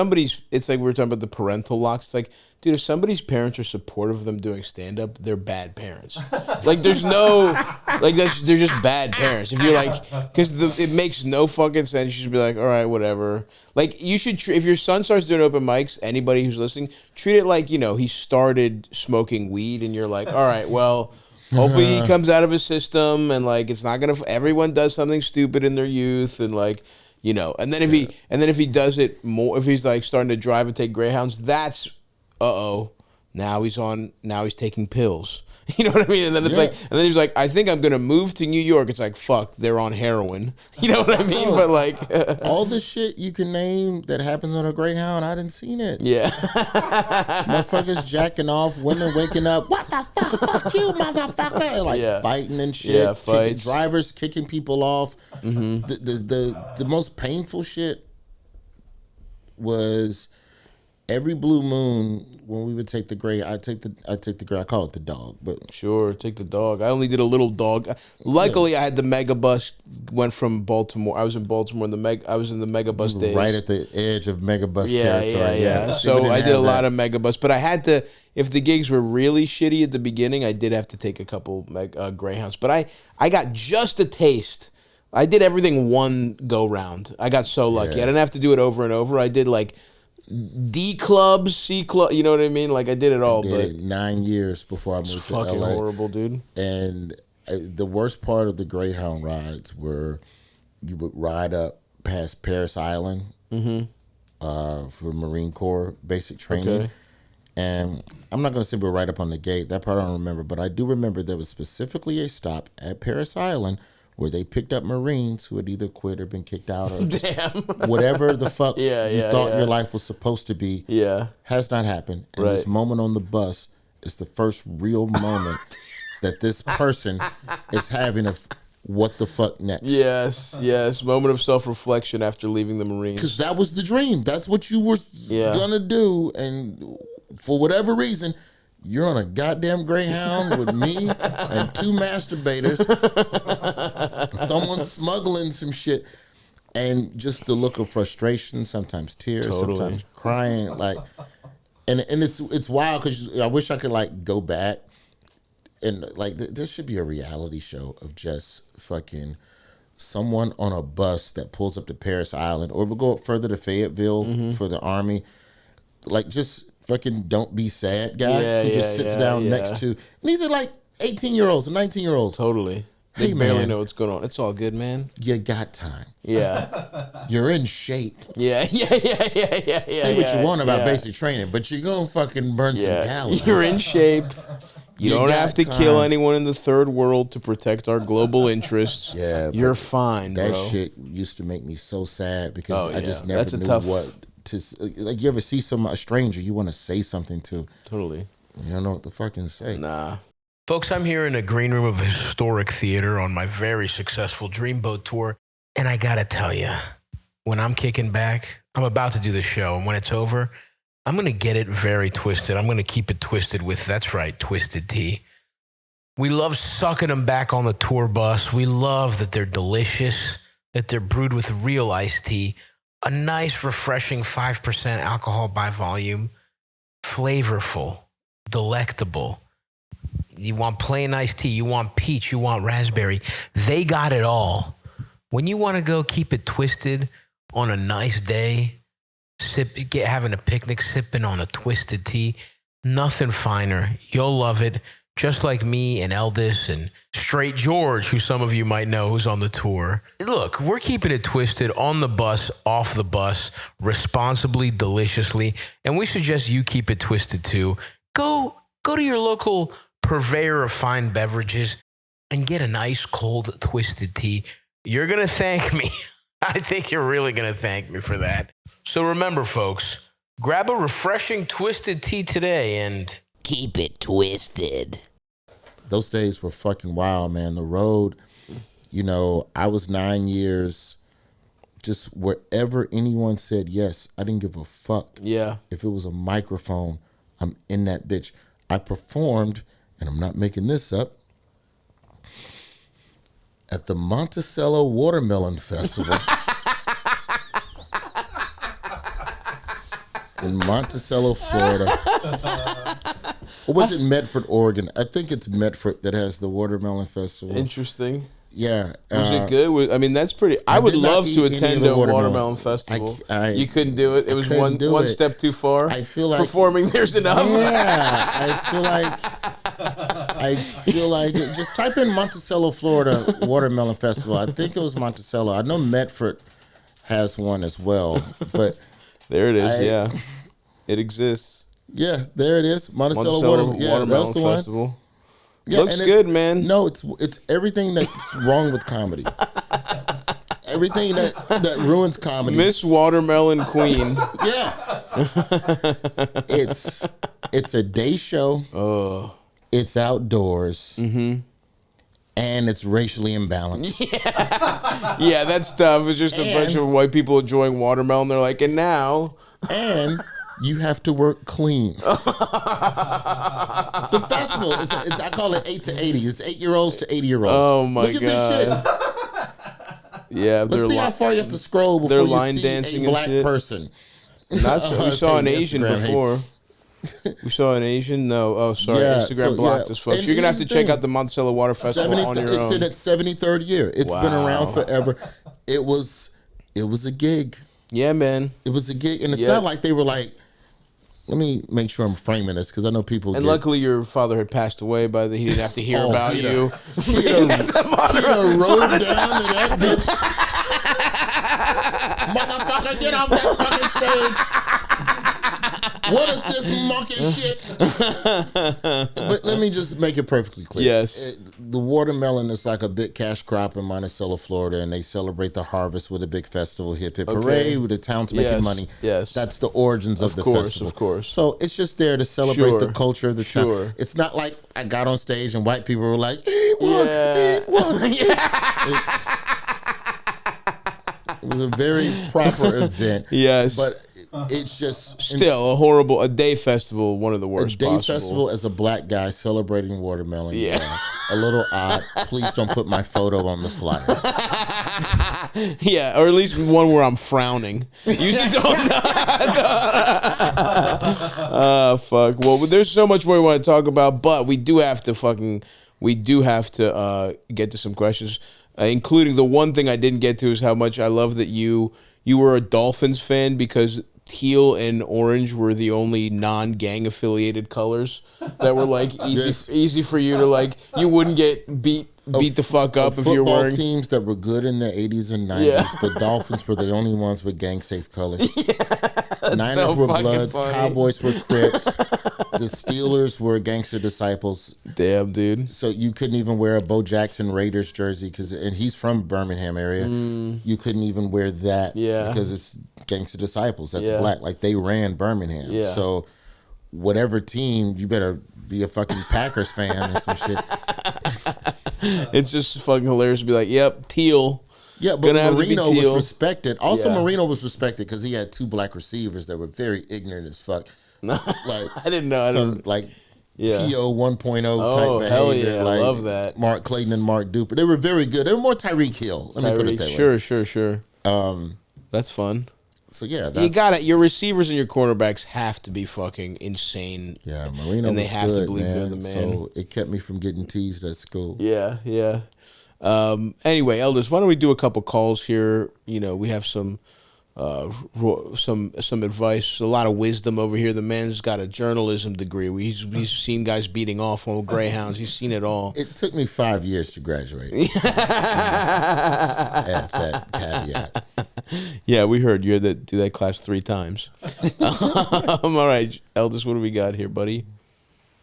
it's like we were talking about the parental locks. It's like, dude, if somebody's parents are supportive of them doing stand up, they're bad parents. Like, there's no, like, they're just bad parents. If you're like, because it makes no fucking sense. You should be like, all right, whatever. Like, you should, if your son starts doing open mics, anybody who's listening, treat it like, he started smoking weed and you're like, all right, well, hopefully he comes out of his system and like, it's not going to, everyone does something stupid in their youth and like, and then if he does it more, if he's like starting to drive and take Greyhounds, that's Now he's taking pills. You know what I mean? And then it's Yeah. like, and then he's like, I think I'm gonna move to New York. It's like, fuck, they're on heroin. You know what I mean? But like, all the shit you can name that happens on a Greyhound, I didn't seen it. yeah, Motherfuckers jacking off, women waking up. What the fuck you, motherfucker? And like Yeah. fighting and shit. Yeah, kicking fights. drivers kicking people off. The most painful shit was every blue moon when we would take the gray. I take the gray. I call it the dog, but sure, take the dog. I only did a little dog. Luckily, I had the mega bus. Went from Baltimore. I was in Baltimore. I was in the mega bus days. right at the edge of megabus territory. Yeah. So I did a lot of megabus, but I had to. If the gigs were really shitty at the beginning, I did have to take a couple Greyhounds. But I got just a taste. I did everything one go round. I got so lucky. Yeah. I didn't have to do it over and over. I did like D clubs, C club. You know what I mean? Like I did it all. Did but it 9 years before I moved it's to fucking LA. horrible, dude. And the worst part of the Greyhound rides were you would ride up past Paris Island for Marine Corps basic training. Okay. And I'm not going to say we're right up on the gate. That part I don't remember. But I do remember there was specifically a stop at Paris Island where they picked up Marines who had either quit or been kicked out or just whatever the fuck you thought your life was supposed to be has not happened. And this moment on the bus is the first real moment that this person is having a what the fuck next. Yes. Moment of self-reflection after leaving the Marines. Because that was the dream. That's what you were gonna do. And for whatever reason, you're on a goddamn Greyhound with me and two masturbators. Someone smuggling some shit. And just the look of frustration, sometimes tears, sometimes crying. Like, and it's wild because I wish I could like go back and like there should be a reality show of just fucking someone on a bus that pulls up to Paris Island, or we'll go up further to Fayetteville for the Army. Like just fucking don't be sad guy who just sits down next to, and these are like 18-year-olds and 19-year-olds. Totally. Hey, They barely man. know what's going on. It's all good, man. You got time. Yeah. You're in shape. Yeah. Say what you want about basic training, but you're gonna fucking burn some calories. You're in shape. You don't got have to time. kill anyone in the third world to protect our global interests. Yeah, You're but fine, That bro. shit used to make me so sad because I just never That's a knew tough- what to like. You ever see a stranger you want to say something to? Totally. You don't know what to fucking say. Nah. Folks, I'm here in a green room of a historic theater on my very successful Dreamboat tour. And I got to tell you, when I'm kicking back, I'm about to do the show. And when it's over, I'm going to get it very twisted. I'm going to keep it twisted with, that's right, Twisted Tea. We love sucking them back on the tour bus. We love that they're delicious, that they're brewed with real iced tea, a nice, refreshing 5% alcohol by volume, flavorful, delectable. You want plain iced tea, you want peach, you want raspberry. They got it all. When you want to go keep it twisted on a nice day, having a picnic, sipping on a Twisted Tea, nothing finer. You'll love it. Just like me and Eldis and Straight George, who some of you might know who's on the tour. Look, we're keeping it twisted on the bus, off the bus, responsibly, deliciously, and we suggest you keep it twisted too. Go to your local purveyor of fine beverages and get a nice cold Twisted Tea. You're going to thank me. I think you're really going to thank me for that. So remember, folks, grab a refreshing Twisted Tea today and keep it twisted. Those days were fucking wild, man. The road, I was 9 years, just wherever anyone said yes, I didn't give a fuck. Yeah. If it was a microphone, I'm in that bitch. I performed, and I'm not making this up, at the Monticello Watermelon Festival in Monticello, Florida. Or was it Medford, Oregon? I think it's Medford that has the Watermelon Festival. Interesting. Yeah. Was it good? I mean, that's pretty. I would did not love eat to any of attend the a watermelon. watermelon festival. I You couldn't do it. It was couldn't one do it. step too far. I feel like performing there's enough. Yeah, I feel like just type in Monticello, Florida Watermelon Festival. I think it was Monticello. I know Medford has one as well, but There it is. Yeah, it exists. Yeah, there it is. Monticello Watermelon. Yeah, that's the Festival. one. Yeah, Looks good, man. No, it's everything that's wrong with comedy. Everything that ruins comedy. Miss Watermelon Queen. Yeah. It's a day show. Oh. It's outdoors. Mm-hmm. And it's racially imbalanced. Yeah, that stuff is just a bunch of white people enjoying watermelon. They're like, and now. And you have to work clean. It's a festival. I call it 8 to 80. It's 8-year-olds to 80-year-olds. Oh, my Look at this shit. Yeah, Let's see how far you have to scroll before you see dancing a black and shit. person. We saw an Asian before. We saw an Asian? No. Oh, sorry. Yeah, Instagram blocked us, folks. And You're going to have to here's the check thing. out the Monticello Water Festival on your own. It's in its 73rd year. It's been around forever. It was a gig. Yeah, man. It was a gig. And it's not like they were like, let me make sure I'm framing this because I know people And luckily your father had passed away he didn't have to hear about you. He done rode down to that bitch. Motherfucker, get off that fucking stage. What is this monkey shit? But let me just make it perfectly clear. Yes. The watermelon is like a big cash crop in Monticello, Florida, and they celebrate the harvest with a big festival, hip hip hooray, with the town's making money. Yes. That's the origins of the festival. Of course. So it's just there to celebrate the culture of the town. Sure. It's not like I got on stage and white people were like, eat one. It was a very proper event. Yes. But it's just still a day festival, one of the worst. A day festival as a black guy celebrating watermelon. Yeah. A little odd. Please don't put my photo on the flyer. Yeah, or at least one where I'm frowning. Usually don't. Fuck. Well, there's so much more we want to talk about, but we do have to get to some questions, including the one thing I didn't get to is how much I love that you were a Dolphins fan because teal and orange were the only non-gang affiliated colors that were like easy for you to like. You wouldn't get beat the fuck up if you're wearing teams that were good in the 80s and 90s. Yeah. The Dolphins were the only ones with gang safe colors. Yeah, Niners were Bloods, funny. Cowboys were Crips, the Steelers were Gangster Disciples. Damn, dude. So you couldn't even wear a Bo Jackson Raiders jersey and he's from Birmingham area. You couldn't even wear that because it's Gangster Disciples. That's black. Like they ran Birmingham. Yeah. So whatever team, you better be a fucking Packers fan or some shit. It's just fucking hilarious to be like, yep, teal. Yeah, but Marino was respected. Also, Yeah. Marino was respected because he had two black receivers that were very ignorant as fuck. Like I didn't know. T.O. 1.0 type behavior. Hell yeah, like I love that. Mark Clayton and Mark Duper. They were very good. They were more Tyreek Hill. Let me put it that way. Sure. That's fun. So yeah, You got it. Your receivers and your cornerbacks have to be fucking insane. Yeah, Marino and they was have good, to believe they're the man. So it kept me from getting teased at school. Yeah. Anyway, Elders, why don't we do a couple calls here? You know, we have some advice, a lot of wisdom over here. The man's got a journalism degree. He's seen guys beating off on greyhounds. He's seen it all. It took me 5 years to graduate. Add that caveat. Yeah, we heard you had to do that class 3 times. All right, Elders, what do we got here, buddy?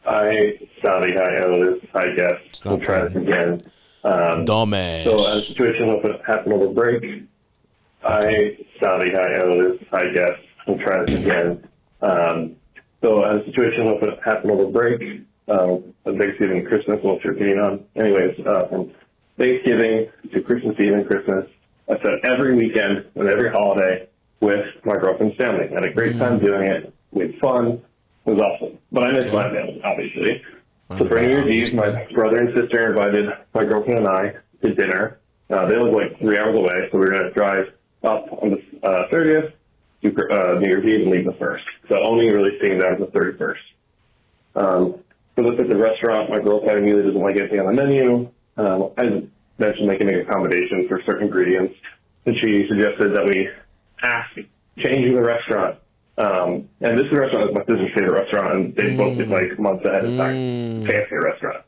Hi, Stavvy. Hi, Elders. Hi, Jeff. We'll try this again. Dumbass. So, a situation happened over break. Hi, Stavvy. Hi, Elders. Hi, Jeff. We'll try this again. So, a situation happened over break. Thanksgiving and Christmas, what's your opinion on? Anyways, from Thanksgiving to Christmas Eve and Christmas, I spent every weekend and every holiday with my girlfriend's family. I had a great time doing it. We had fun. It was awesome. But I missed my family, obviously. So for New Year's Eve, my brother and sister invited my girlfriend and I to dinner. They live like 3 hours away, so we were going to drive up on the 30th to New Year's Eve and leave the 1st. So only really seeing them on the 31st. We looked at the restaurant. My girlfriend immediately doesn't like anything on the menu. I mentioned they can make accommodations for certain ingredients, and she suggested that we ask changing the restaurant. And this restaurant is my sister's favorite restaurant, and they booked it like months ahead of time. Fancy restaurant.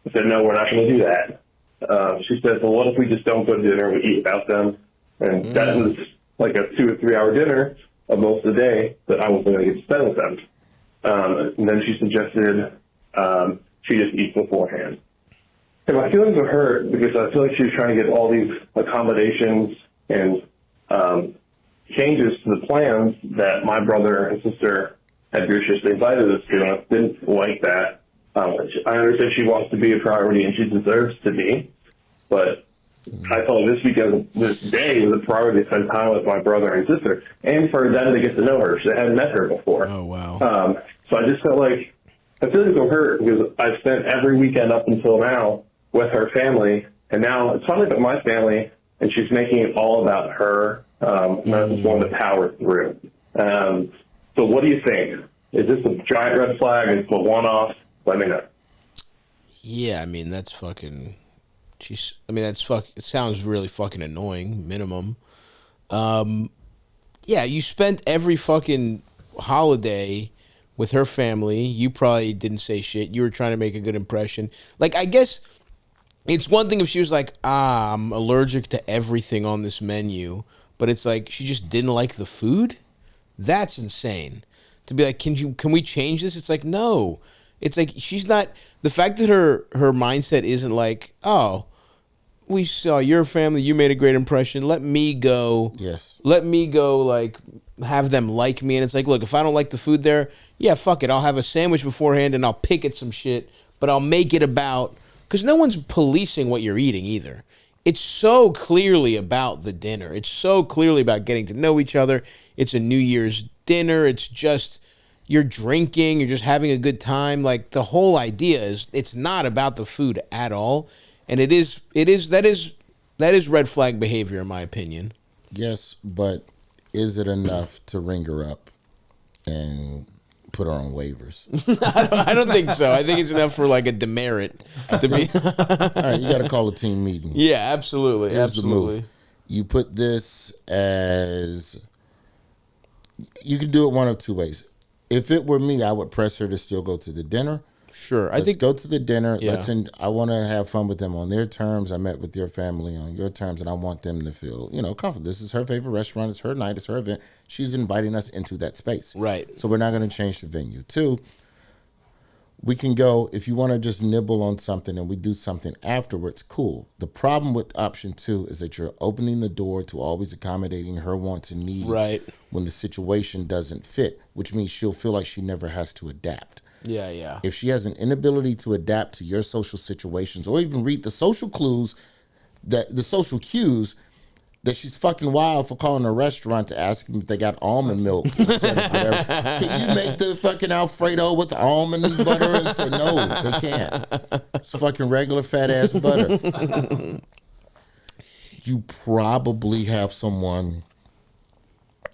I said, no, we're not going to do that. She said, well, what if we just don't go to dinner and we eat without them? And that was like a 2 or 3 hour dinner of most of the day that I wasn't going to get to spend with them. And then she suggested she just eat beforehand. And my feelings were hurt because I feel like she was trying to get all these accommodations and changes to the plans that my brother and sister had graciously invited us to, and I didn't like that. I understand she wants to be a priority, and she deserves to be, but I felt this weekend, this day was a priority to spend time with my brother and sister, and for them to get to know her. They hadn't met her before. Oh, wow. So I just felt like I feel like I'm hurt because I've spent every weekend up until now with her family, and now it's finally about my family, and she's making it all about her. And I just wanted to power through. So what do you think? Is this a giant red flag? Is it a one-off? Let me know. Yeah, I mean, that's fucking... it sounds really fucking annoying, minimum. Yeah, you spent every fucking holiday with her family. You probably didn't say shit. You were trying to make a good impression. Like, I guess it's one thing if she was like, I'm allergic to everything on this menu, but it's like she just didn't like the food? That's insane. To be like, can we change this? It's like, no. It's like she's not... The fact that her mindset isn't like, oh, we saw your family, you made a great impression, let me go. Yes. Let me go, like, have them like me. And it's like, look, if I don't like the food there, yeah, fuck it. I'll have a sandwich beforehand and I'll pick at some shit, but I'll make it about... Because no one's policing what you're eating either. It's so clearly about the dinner. It's so clearly about getting to know each other. It's a New Year's dinner. It's just... You're drinking, you're just having a good time. Like, the whole idea is it's not about the food at all. And that is red flag behavior in my opinion. Yes, but is it enough to ring her up and put her on waivers? I don't think so. I think it's enough for like a demerit to be. All right, you got to call a team meeting. Yeah, absolutely. Here's absolutely. the move. You put this as... You can do it one of two ways. If it were me, I would press her to still go to the dinner. Sure. Let's go to the dinner. Yeah. Listen, I want to have fun with them on their terms. I met with your family on your terms, and I want them to feel, comfortable. This is her favorite restaurant. It's her night. It's her event. She's inviting us into that space. Right. So we're not going to change the venue. Two, we can go, if you want to just nibble on something and we do something afterwards, cool. The problem with option two is that you're opening the door to always accommodating her wants and needs when the situation doesn't fit, which means she'll feel like she never has to adapt. Yeah, yeah. If she has an inability to adapt to your social situations or even read the social cues that she's fucking wild for calling a restaurant to ask them if they got almond milk instead of whatever. Can you make the fucking Alfredo with almond butter? And say, no, they can't. It's fucking regular fat ass butter. You probably have someone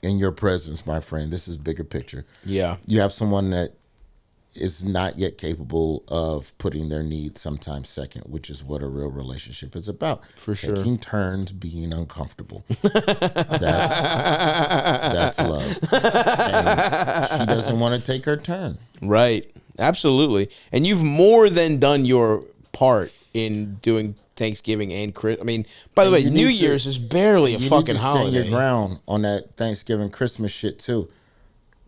in your presence, my friend. This is bigger picture. Yeah. You have someone that is not yet capable of putting their needs sometimes second, which is what a real relationship is about. For sure. Taking turns being uncomfortable. That's love. And she doesn't want to take her turn. Right. Absolutely. And you've more than done your part in doing Thanksgiving and Christmas. I mean, by the way, New Year's is barely a fucking holiday. You need to stand your ground on that Thanksgiving, Christmas shit too.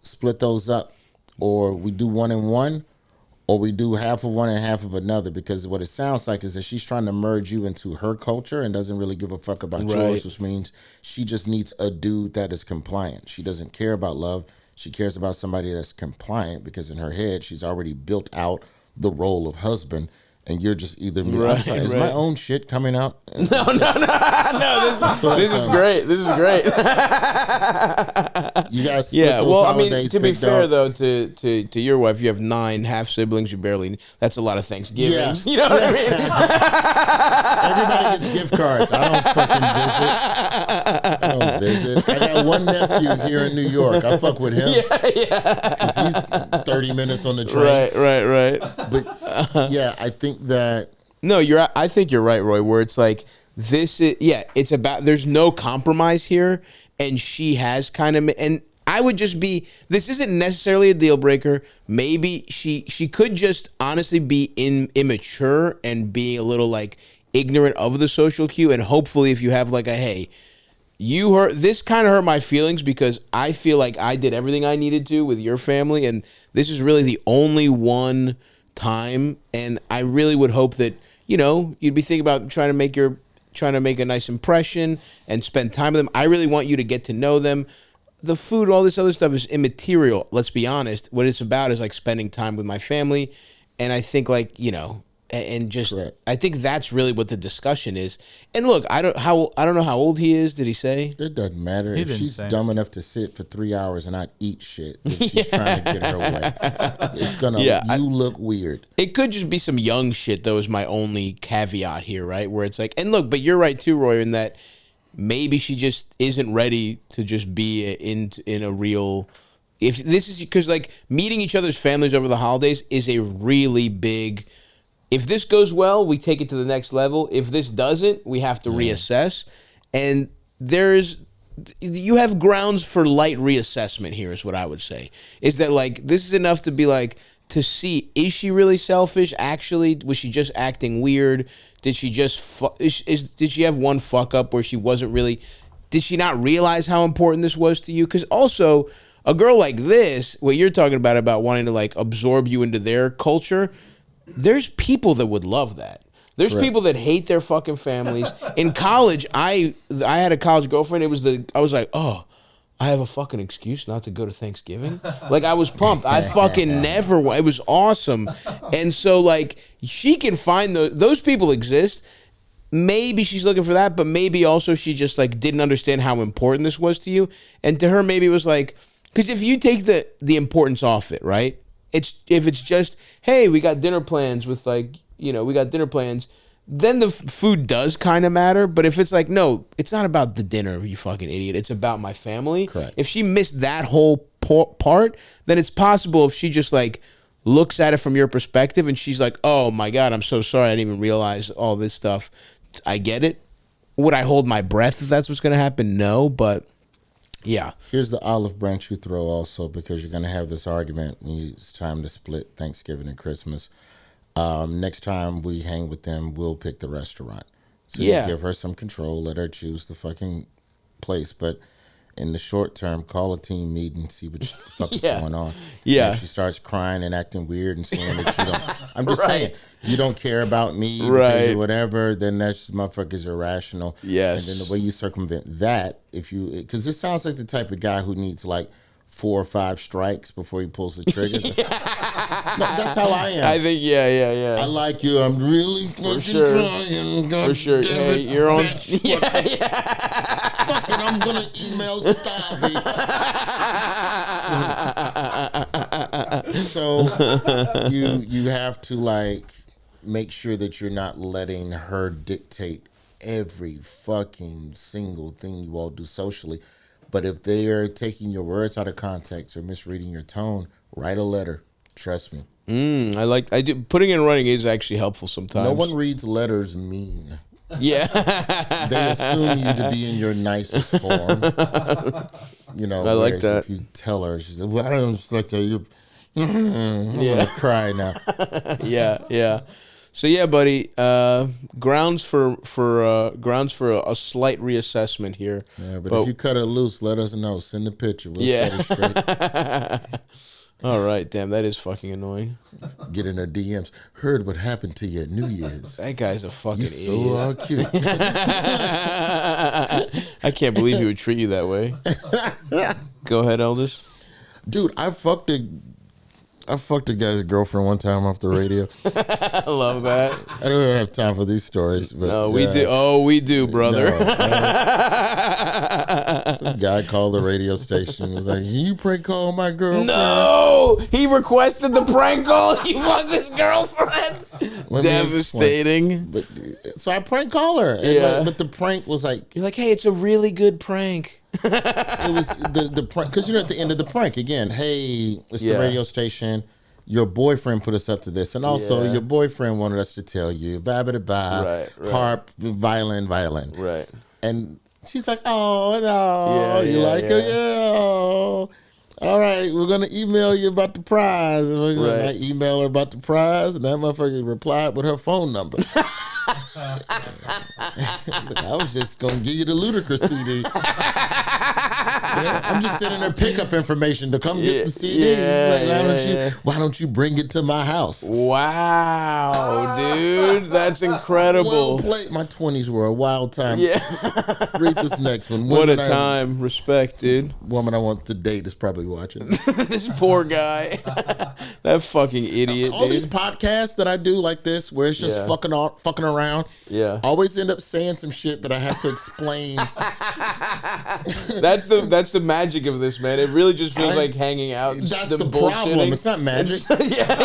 Split those up. Or we do one and one, or we do half of one and half of another, because what it sounds like is that she's trying to merge you into her culture and doesn't really give a fuck about yours, which means she just needs a dude that is compliant. She doesn't care about love. She cares about somebody that's compliant, because in her head, she's already built out the role of husband. And you're just either me. Is my own shit coming out? No. This is great. This is great. You guys split those holidays, to be fair though, to your wife, you have 9 half siblings. You barely. That's a lot of Thanksgivings. Yeah. You know what I mean? Everybody gets gift cards. I don't visit. I got one nephew here in New York. I fuck with him. Yeah. Because he's 30 minutes on the train. Right. But yeah, I think that I think you're right, Roy, where it's like it's about, there's no compromise here, and she has kind of, and I would just be, this isn't necessarily a deal breaker. Maybe she could just honestly be immature and be a little like ignorant of the social cue, and hopefully if you have like a, hey, this kind of hurt my feelings because I feel like I did everything I needed to with your family, and this is really the only one time. And I really would hope that you'd be thinking about trying to make a nice impression and spend time with them. I really want you to get to know them. The food, all this other stuff is immaterial. Let's be honest. What it's about is like spending time with my family, and I think and just Correct. I think that's really what the discussion is. And look, I don't know how old he is. Did he say? It doesn't matter. He If didn't she's say. dumb enough to sit for 3 hours and not eat shit, then she's trying to get her way. It's gonna. You look weird. It could just be some young shit, though, is my only caveat here, right? Where it's like, and look, but you're right too, Roy, in that maybe she just isn't ready to just be in a real. If this is because like meeting each other's families over the holidays is a really big. If this goes well, we take it to the next level. If this doesn't, we have to reassess. And you have grounds for light reassessment here is what I would say. Is that like, this is enough to be like, to see, is she really selfish? Actually, was she just acting weird? Did she just, did she have one fuck up where she wasn't really, did she not realize how important this was to you? Because also, a girl like this, what you're talking about wanting to like absorb you into their culture, there's people that would love that. There's people that hate their fucking families. In college, I had a college girlfriend. I was like, oh, I have a fucking excuse not to go to Thanksgiving. Like I was pumped. I fucking never. It was awesome. And so like she can find those people exist. Maybe she's looking for that, but maybe also she just like didn't understand how important this was to you. And to her, maybe it was like, because if you take the importance off it, right? If it's just, hey, we got dinner plans with then the food does kind of matter. But if it's like, no, it's not about the dinner, you fucking idiot. It's about my family. Correct. If she missed that whole part, then it's possible if she just like looks at it from your perspective and she's like, oh my God, I'm so sorry. I didn't even realize all this stuff. I get it. Would I hold my breath if that's what's going to happen? No, but yeah. Here's the olive branch you throw also, because you're going to have this argument when it's time to split Thanksgiving and Christmas. Next time we hang with them, we'll pick the restaurant. So you give her some control, let her choose the fucking place. But in the short term, call a team meeting, see what the fuck is going on. Yeah. And if she starts crying and acting weird and saying that you don't, I'm just saying, you don't care about me because or whatever, then that's motherfuckers irrational. Yes. And then the way you circumvent that, because this sounds like the type of guy who needs like 4 or 5 strikes before he pulls the trigger. That's how I am. I think, yeah. I like you. I'm really fucking trying. God For sure. Hey, you're on. Fucking, I'm gonna email Stavvy. So you have to like make sure that you're not letting her dictate every fucking single thing you all do socially. But if they are taking your words out of context or misreading your tone, write a letter. Trust me. I do. Putting it in writing is actually helpful sometimes. No one reads letters mean. Yeah. They assume you to be in your nicest form. I like that. If you tell her, she says, well, I don't just like that. I'm gonna cry now. Yeah. So yeah, buddy. Grounds for a slight reassessment here. Yeah, but if you cut it loose, let us know. Send a picture. We'll set it straight. All right, damn, that is fucking annoying. Get in her DMs. Heard what happened to you at New Year's. That guy's a fucking You so idiot. cute. I can't believe he would treat you that way. Go ahead, Elders. Dude, I fucked a guy's girlfriend one time off the radio. I love that. I don't have time for these stories. But, No, we do. Oh, we do, brother. Some guy called the radio station and was like, can you prank call my girlfriend? No! He requested the prank call. You fucked his girlfriend. Let me Devastating. But, so I prank call her. And but the prank was like, You're like, hey, it's a really good prank. it was the prank, because at the end of the prank again, hey, it's the radio station, your boyfriend put us up to this, and also your boyfriend wanted us to tell you right. Harp, violin, Right. and she's like, oh no, you like her, all right, we're gonna email you about the prize. And I email her about the prize, and that motherfucker replied with her phone number. I was just gonna give you the Ludacris CD. I'm just sending her pickup information to come get the CD. Why don't you bring it to my house? Wow, dude, that's incredible. Well played. My 20s were a wild time. Yeah. Read this next one. What a time. Respect, dude. Woman I want to date is probably watching. This poor guy. That fucking idiot, All dude. these podcasts that I do like this, where it's just fucking around, always end up saying some shit that I have to explain. That's the magic of this, man. It really just feels like hanging out. That's the problem. It's not magic. Yeah.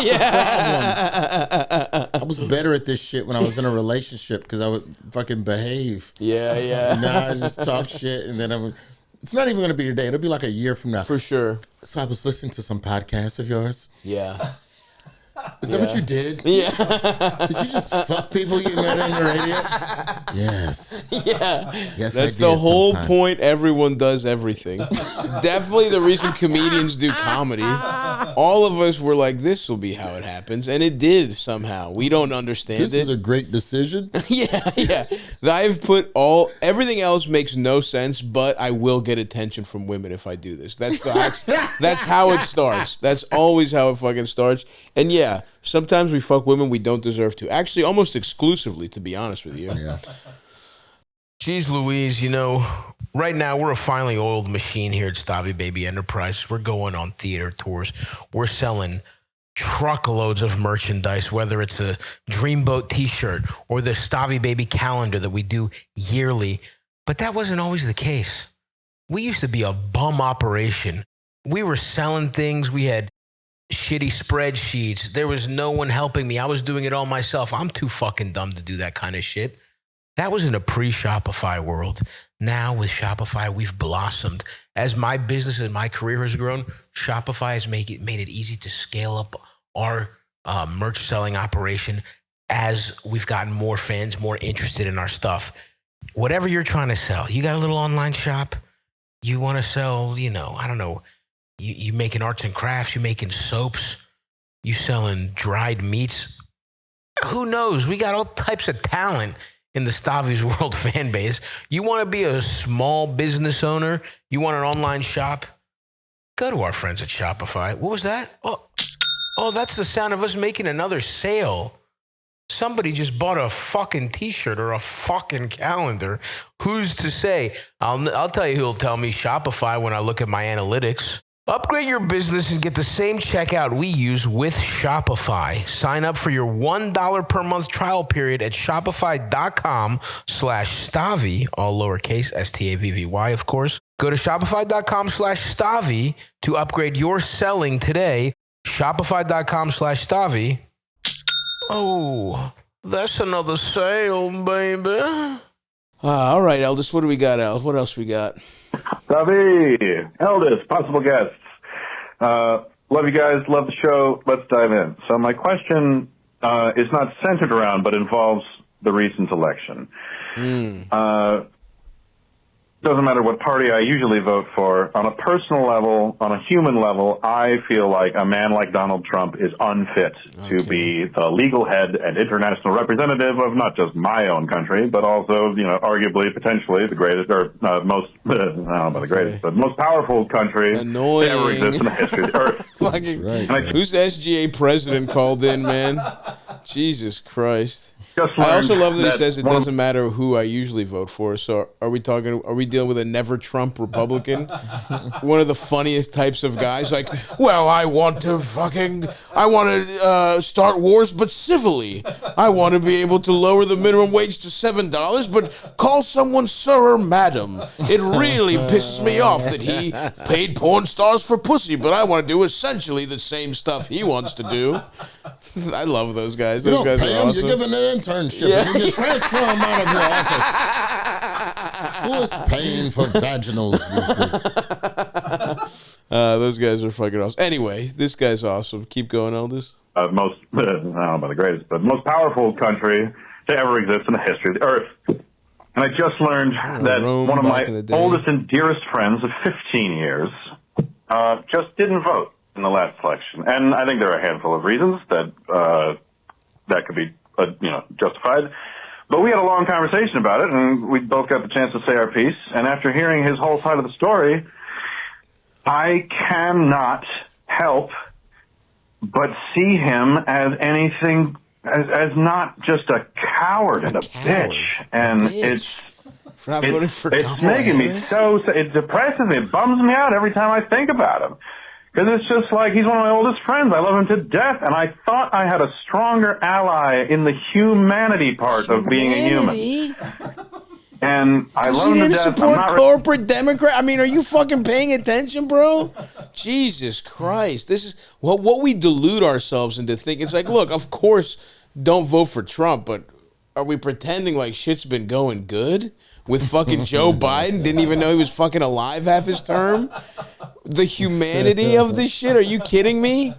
I was better at this shit when I was in a relationship because I would fucking behave. Yeah. Now I just talk shit, and then it's not even going to be today. It'll be like a year from now. For sure. So I was listening to some podcasts of yours. Yeah. Is that what you did? Yeah. Did you just fuck people you met on the radio? Yes. Yeah. Yes, that's I did the whole sometimes. point. Everyone does everything. Definitely the reason comedians do comedy. All of us were like, this will be how it happens. And it did somehow. We don't understand This it. is a great decision. Yeah. I've put everything else makes no sense, but I will get attention from women if I do this. That's how it starts. That's always how it fucking starts. And yeah, sometimes we fuck women we don't deserve to. Actually, almost exclusively, to be honest with you. Yeah. Jeez Louise, right now we're a finely oiled machine here at Stavvy Baby Enterprises. We're going on theater tours. We're selling truckloads of merchandise, whether it's a Dreamboat t-shirt or the Stavvy Baby calendar that we do yearly. But that wasn't always the case. We used to be a bum operation. We were selling things. We had shitty spreadsheets. There was no one helping me. I was doing it all myself. I'm too fucking dumb to do that kind of shit. That was in a pre-Shopify world. Now with Shopify, we've blossomed. As my business and my career has grown, Shopify has made it easy to scale up our merch selling operation as we've gotten more fans, more interested in our stuff. Whatever you're trying to sell, you got a little online shop, you want to sell, I don't know, you making arts and crafts, you making soaps, you selling dried meats. Who knows? We got all types of talent in the Stavvy's World fan base. You want to be a small business owner? You want an online shop? Go to our friends at Shopify. What was that? Oh, that's the sound of us making another sale. Somebody just bought a fucking t-shirt or a fucking calendar. Who's to say? I'll tell you who'll tell me. Shopify when I look at my analytics. Upgrade your business and get the same checkout we use with Shopify. Sign up for your $1 per month trial period at shopify.com/Stavvy, all lowercase, Stavvy, of course. Go to shopify.com/Stavvy to upgrade your selling today. Shopify.com/Stavvy. Oh, that's another sale, baby. All right, Eldest, what do we got, El? What else we got? Stavvy, eldest, possible guests. Love you guys, love the show. Let's dive in. So my question is not centered around, but involves the recent election. Doesn't matter what party I usually vote for. On a personal level, on a human level, I feel like a man like Donald Trump is unfit to be the legal head and international representative of not just my own country, but also, arguably, potentially the greatest, or most, I don't know about the greatest, but most powerful country that ever exists in the history of the earth. Fucking, who's SGA president called in, man? Jesus Christ. I also love that he says it doesn't matter who I usually vote for. So are we dealing with a never Trump Republican? One of the funniest types of guys, like, well, I want to start wars, but civilly. I want to be able to lower the minimum wage to $7, but call someone sir or madam. It really pisses me off that he paid porn stars for pussy, but I want to do essentially the same stuff he wants to do. I love those guys. Those guys are awesome. You're giving an internship. Yeah. You can transfer them out of your office. Who is paying for vaginals these days? Those guys are fucking awesome. Anyway, this guy's awesome. Keep going, Eldest. I don't know about the greatest, but most powerful country to ever exist in the history of the earth. And I just learned that one of my oldest and dearest friends of 15 years just didn't vote in the last election. And I think there are a handful of reasons that could be justified. But we had a long conversation about it, and we both got the chance to say our piece. And after hearing his whole side of the story, I cannot help but see him as anything, as not just a coward and a bitch. And it's making me so, it depresses me, it bums me out every time I think about him. Because it's just like, he's one of my oldest friends. I love him to death. And I thought I had a stronger ally in the humanity part of being a human. And I love him to death. Support corporate Democrat. I mean, are you fucking paying attention, bro? Jesus Christ. This is what we delude ourselves into thinking. It's like, look, of course, don't vote for Trump, but are we pretending like shit's been going good? With fucking Joe Biden, didn't even know he was fucking alive half his term. The humanity of this shit. Are you kidding me?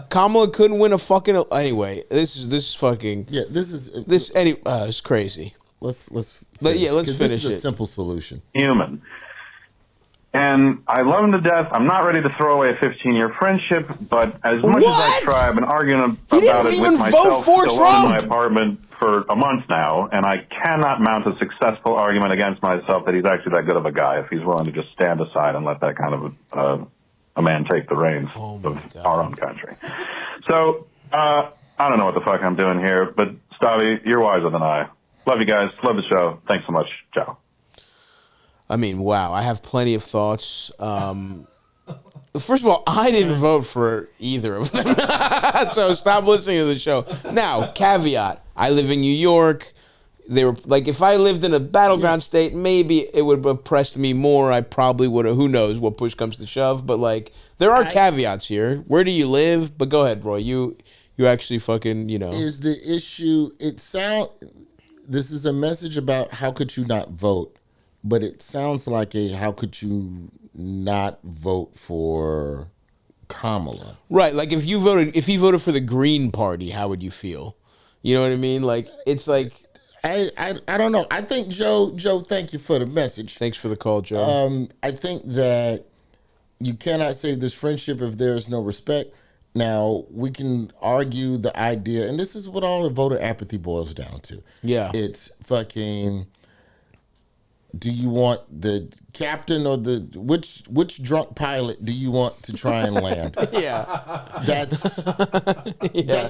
Kamala couldn't win a fucking. Anyway, this is fucking. Yeah, it's crazy. Let's finish, let's finish this is a simple solution. Human. And I love him to death. I'm not ready to throw away a 15-year friendship, but as much as I try, I've been arguing about it with myself still in my apartment for a month now, and I cannot mount a successful argument against myself that he's actually that good of a guy if he's willing to just stand aside and let that kind of a man take the reins of our own country. So, I don't know what the fuck I'm doing here, but Stavvy, you're wiser than I. Love you guys. Love the show. Thanks so much. Ciao. I mean, wow, I have plenty of thoughts. First of all, I didn't vote for either of them. So stop listening to the show. Now, caveat, I live in New York. They were like, if I lived in a battleground state, maybe it would have pressed me more. I probably would have, who knows what push comes to shove. But like, there are caveats here. Where do you live? But go ahead, Roy. You actually fucking, Is the issue, this is a message about how could you not vote. But it sounds like how could you not vote for Kamala? Right, like if he voted for the Green Party, how would you feel? You know what I mean? Like it's like I don't know. I think Joe, thank you for the message. Thanks for the call, Joe. I think that you cannot save this friendship if there is no respect. Now, we can argue the idea, and this is what all the voter apathy boils down to. Yeah. It's fucking, do you want the captain or which drunk pilot do you want to try and land? Yeah. That's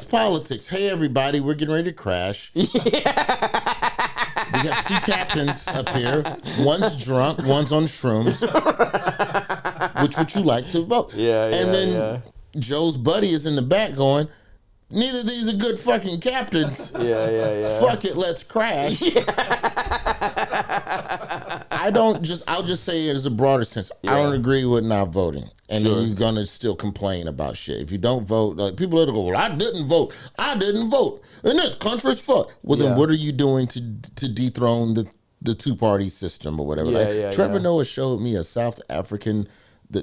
politics. Hey, everybody, we're getting ready to crash. Yeah. We have two captains up here. One's drunk, one's on shrooms. Which would you like to vote? Yeah, and then Joe's buddy is in the back going, neither of these are good fucking captains. Yeah. Fuck it, let's crash. Yeah. I'll just say it as a broader sense. Yeah. I don't agree with not voting. And then you're going to still complain about shit. If you don't vote, like people are going to go, well, I didn't vote. And this country's fucked. Well, then what are you doing to dethrone the two-party system or whatever? Trevor Noah showed me a South African,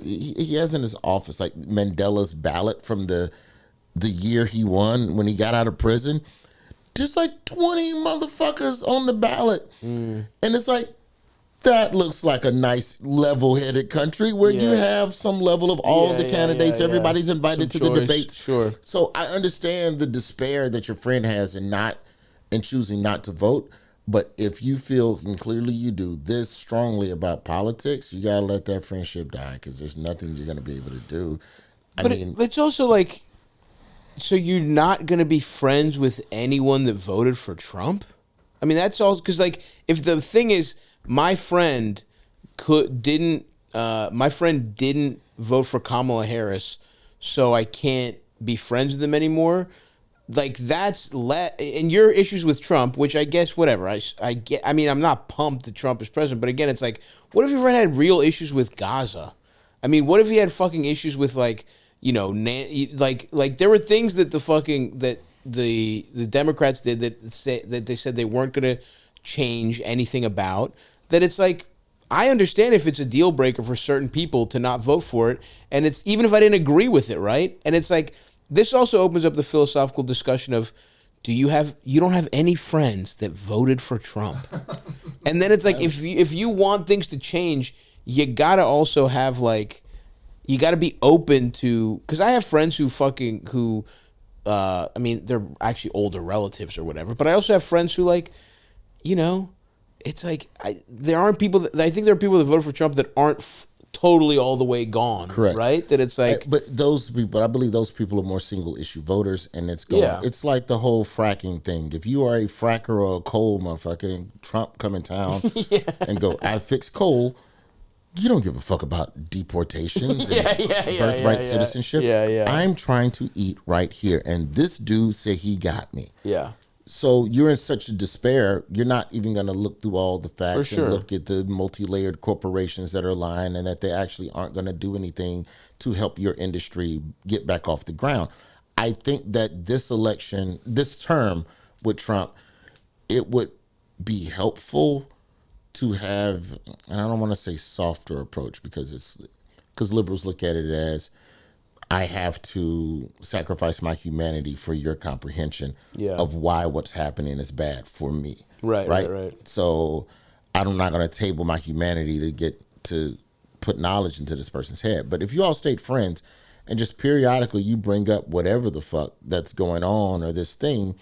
he has in his office like Mandela's ballot from the year he won when he got out of prison. There's like 20 motherfuckers on the ballot. And it's like, that looks like a nice level-headed country where you have some level of all the candidates. Everybody's invited to the debates. Sure. So I understand the despair that your friend has in choosing not to vote. But if you feel, and clearly you do, this strongly about politics, you got to let that friendship die because there's nothing you're going to be able to do. But it's also like, so you're not going to be friends with anyone that voted for Trump? I mean, that's all, because like, if the thing is, my friend didn't vote for Kamala Harris, so I can't be friends with him anymore. Like that's and your issues with Trump, which I guess whatever. I get. I mean, I'm not pumped that Trump is president, but again, it's like, what if your friend had real issues with Gaza? I mean, what if he had fucking issues with like like there were things that the Democrats did that they said they weren't going to change anything about. That it's like, I understand if it's a deal breaker for certain people to not vote for it, and it's even if I didn't agree with it, right? And it's like, this also opens up the philosophical discussion of, you don't have any friends that voted for Trump. And then it's like, if you want things to change, you gotta also have like, you gotta be open to, because I have friends who I mean, they're actually older relatives or whatever, but I also have friends who like, you know, it's like there aren't people that, I think there are people that voted for Trump that aren't totally all the way gone. Correct. Right? That it's like, but those people, I believe those people are more single issue voters, and it's going. Yeah. It's like the whole fracking thing. If you are a fracker or a coal motherfucker, and Trump come in town and go, I fix coal. You don't give a fuck about deportations and birthright citizenship. Yeah. I'm trying to eat right here, and this dude said he got me. Yeah. So you're in such a despair, you're not even going to look through all the facts For sure. and look at the multi-layered corporations that are lying and that they actually aren't going to do anything to help your industry get back off the ground. I think that this election, this term with Trump, it would be helpful to have, and I don't want to say softer approach because liberals look at it as, I have to sacrifice my humanity for your comprehension of why what's happening is bad for me. Right. So I'm not going to table my humanity to get to put knowledge into this person's head. But if you all stayed friends and just periodically you bring up whatever the fuck that's going on or this thing,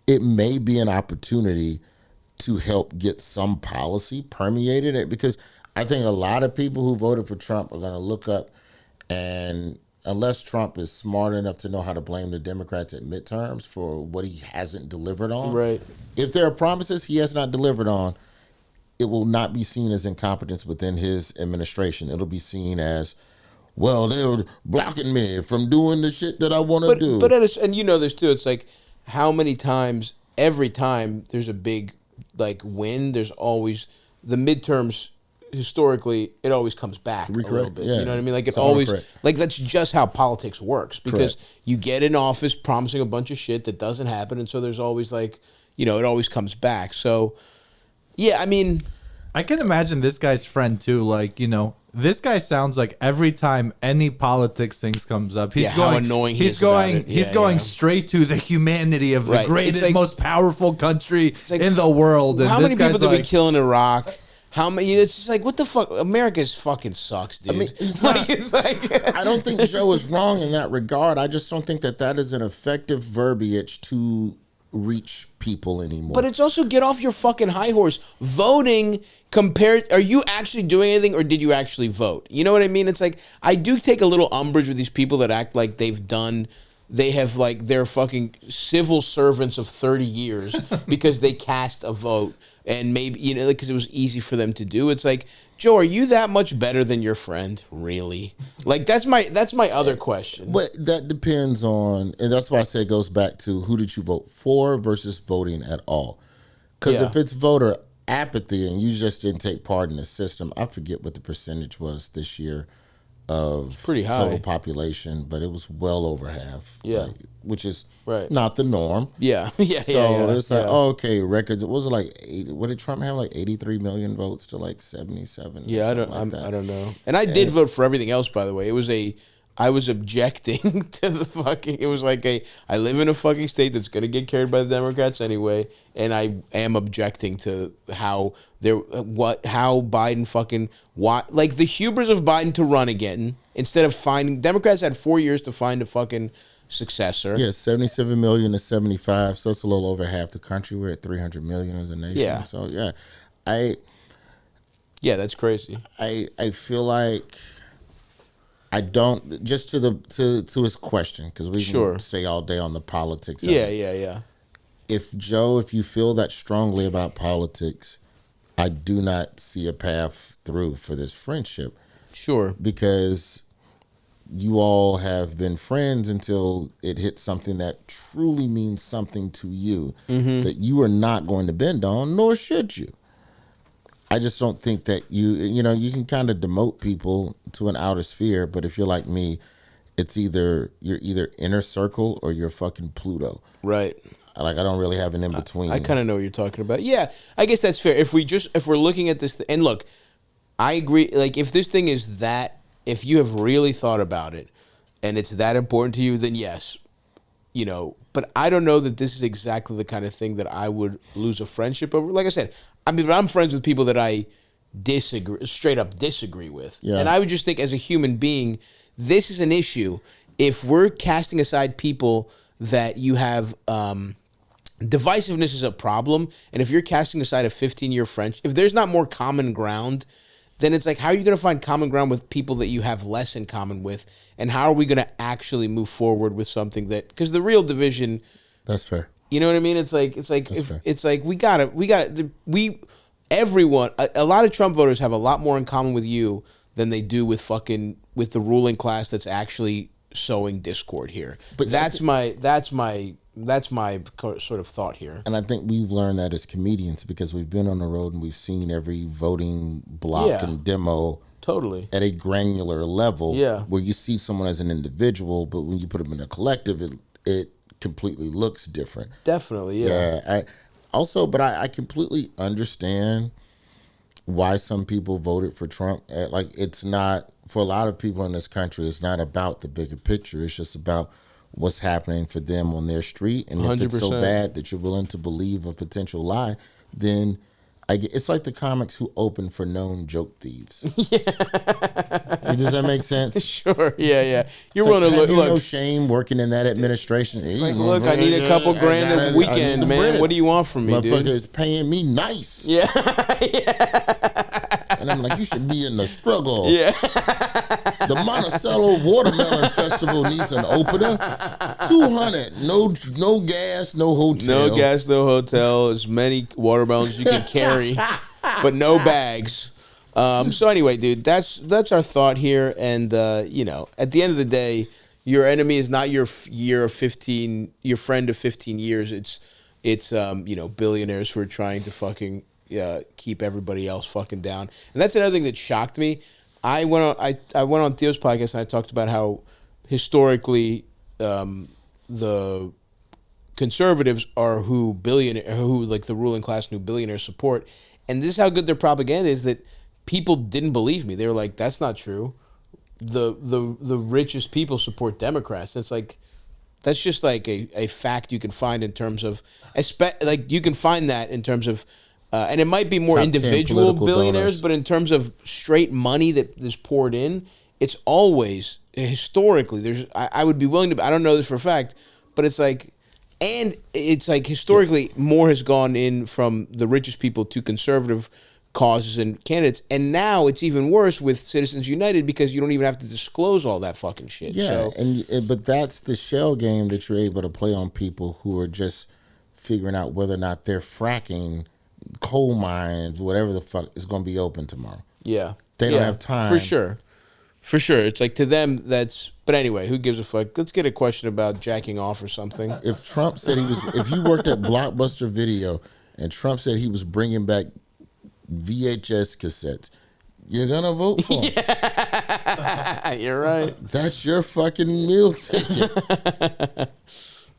it may be an opportunity to help get some policy permeated. Because I think a lot of people who voted for Trump are going to look up, and unless Trump is smart enough to know how to blame the Democrats at midterms for what he hasn't delivered on, Right. if there are promises he has not delivered on, it will not be seen as incompetence within his administration. It'll be seen as, well, they were blocking me from doing the shit that I want to do. But and you know this too. It's like how many times, every time there's a big like win, there's always the midterms. Historically, it always comes back a little bit. Yeah. You know what I mean? Like It's it all always, correct. like that's just how politics works. Because Correct. you get in office promising a bunch of shit that doesn't happen, and so there's always like, you know, it always comes back. So, yeah, I mean, I can imagine this guy's friend too. Like, you know, this guy sounds like every time any politics things comes up, he's how going, annoying he he's is about going, it. he's Yeah, going yeah. straight to the humanity of the Right. greatest, It's like- most powerful country like, in the world. And how this many guy's people did we like, kill in Iraq? How many? It's just like, what the fuck? America's fucking sucks, dude. I mean, he's like, not- it's like, I don't think Joe is wrong in that regard. I just don't think that is an effective verbiage to reach people anymore. But it's also get off your fucking high horse. Voting compared, are you actually doing anything or did you actually vote? You know what I mean? It's like, I do take a little umbrage with these people that act like they have like, they're fucking civil servants of 30 years because they cast a vote and maybe, you know, because it was easy for them to do. It's like, Joe, are you that much better than your friend? Really? Like, that's my other question. But that depends on, and that's why I say it goes back to who did you vote for versus voting at all. Because Yeah. if it's voter apathy and you just didn't take part in the system, I forget what the percentage was this year of Pretty high. total population, but it was well over half. Yeah. like, which is Right. not the norm. Yeah. So it's like, yeah. oh, okay, records. What was it like? What did Trump have? Like 83 million votes to like 77. Yeah, I I don't know. And I did vote for everything else, by the way. I was objecting to the fucking. It was like I live in a fucking state that's gonna get carried by the Democrats anyway, and I am objecting to how Biden fucking like the hubris of Biden to run again instead of finding. Democrats had 4 years to find a fucking successor. Yeah, 77 million to 75, so it's a little over half the country. We're at 300 million as a nation. Yeah. So yeah, Yeah, that's crazy. I feel like I don't, just to his question, because we Sure. can stay all day on the politics. of Yeah, it. yeah. If you feel that strongly about politics, I do not see a path through for this friendship, Sure. because you all have been friends until it hits something that truly means something to you that you are not going to bend on, nor should you. I just don't think that you can kind of demote people to an outer sphere, but if you're like me, you're either inner circle or you're fucking Pluto. Right. Like, I don't really have an in between. I kind of know what you're talking about. Yeah, I guess that's fair. If we're looking at this, and look, I agree. Like, if this thing is that, if you have really thought about it, and it's that important to you, then yes, you know. But I don't know that this is exactly the kind of thing that I would lose a friendship over. Like I said, but I'm friends with people that I straight up disagree with, Yeah. and I would just think, as a human being, this is an issue. If we're casting aside people that you have divisiveness is a problem. And if you're casting aside a 15-year friendship, if there's not more common ground, then it's like, how are you going to find common ground with people that you have less in common with? And how are we going to actually move forward with something that, because the real division. That's fair. You know what I mean? Everyone, a lot of Trump voters have a lot more in common with you than they do with the ruling class that's actually sowing discord here. But that's my sort of thought here. And I think we've learned that as comedians because we've been on the road and we've seen every voting block and demo totally at a granular level. Yeah. Where you see someone as an individual, but when you put them in a collective, it completely looks different. Definitely, yeah. I completely understand why some people voted for Trump. Like, it's not, for a lot of people in this country, it's not about the bigger picture. It's just about what's happening for them on their street. And 100%. If it's so bad that you're willing to believe a potential lie, then it's like the comics who open for known joke thieves. Yeah. Does that make sense? Sure. Yeah. You're willing to look. No shame working in that administration. It's like, look, I need a couple grand a weekend, man. Bread. What do you want from me, dude? Motherfucker is paying me nice. Yeah. And I'm like, you should be in the struggle. Yeah. The Monticello Watermelon Festival needs an opener. $200. No gas, no hotel. No gas, no hotel. As many watermelons as you can carry, but no bags. So anyway, dude, that's our thought here. And at the end of the day, your enemy is not your friend of 15 years. It's billionaires who are trying to fucking keep everybody else fucking down. And that's another thing that shocked me. I went on Theo's podcast and I talked about how historically the conservatives are who like the ruling class and who billionaires support. And this is how good their propaganda is, that people didn't believe me. They were like, that's not true. The richest people support Democrats. It's like, that's just like a fact you can find in terms of, you can find that in terms of, and it might be more individual billionaires, but in terms of straight money that is poured in, it's always, historically, I would be willing to, I don't know this for a fact, but it's like, and it's like historically more has gone in from the richest people to conservative causes and candidates, and now it's even worse with Citizens United because you don't even have to disclose all that fucking shit. Yeah, but that's the shell game that you're able to play on people who are just figuring out whether or not they're fracking coal mines, whatever the fuck is going to be open tomorrow. Yeah, they don't have time for sure. It's like, to them that's. But anyway, who gives a fuck? Let's get a question about jacking off or something. If Trump said if you worked at Blockbuster Video and Trump said he was bringing back VHS cassettes, you're gonna vote for him. Yeah, you're right. That's your fucking meal ticket.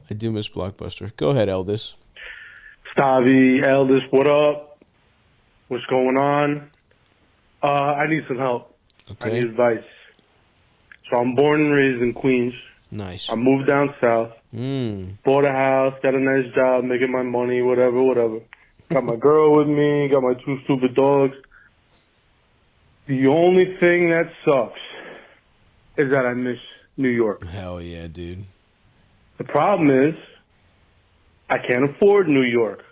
I do miss Blockbuster. Go ahead, Eldis. Stavvy, Eldis, what up? What's going on? I need some help. Okay. I need advice. So I'm born and raised in Queens. Nice. I moved down south. Bought a house, got a nice job, making my money, whatever. Got my girl with me, got my 2 stupid dogs. The only thing that sucks is that I miss New York. Hell yeah, dude. The problem is I can't afford New York.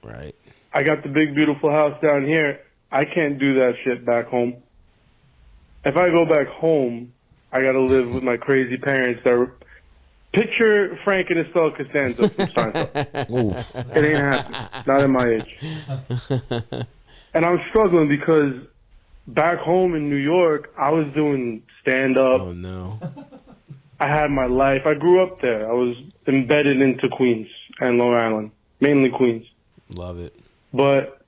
Right. I got the big, beautiful house down here. I can't do that shit back home. If I go back home, I got to live with my crazy parents that are... Picture Frank and Estelle Costanza from Seinfeld. It ain't happening. Not at my age. And I'm struggling because back home in New York, I was doing stand-up. Oh, no. I had my life. I grew up there. I was embedded into Queens and Long Island. Mainly Queens. Love it. But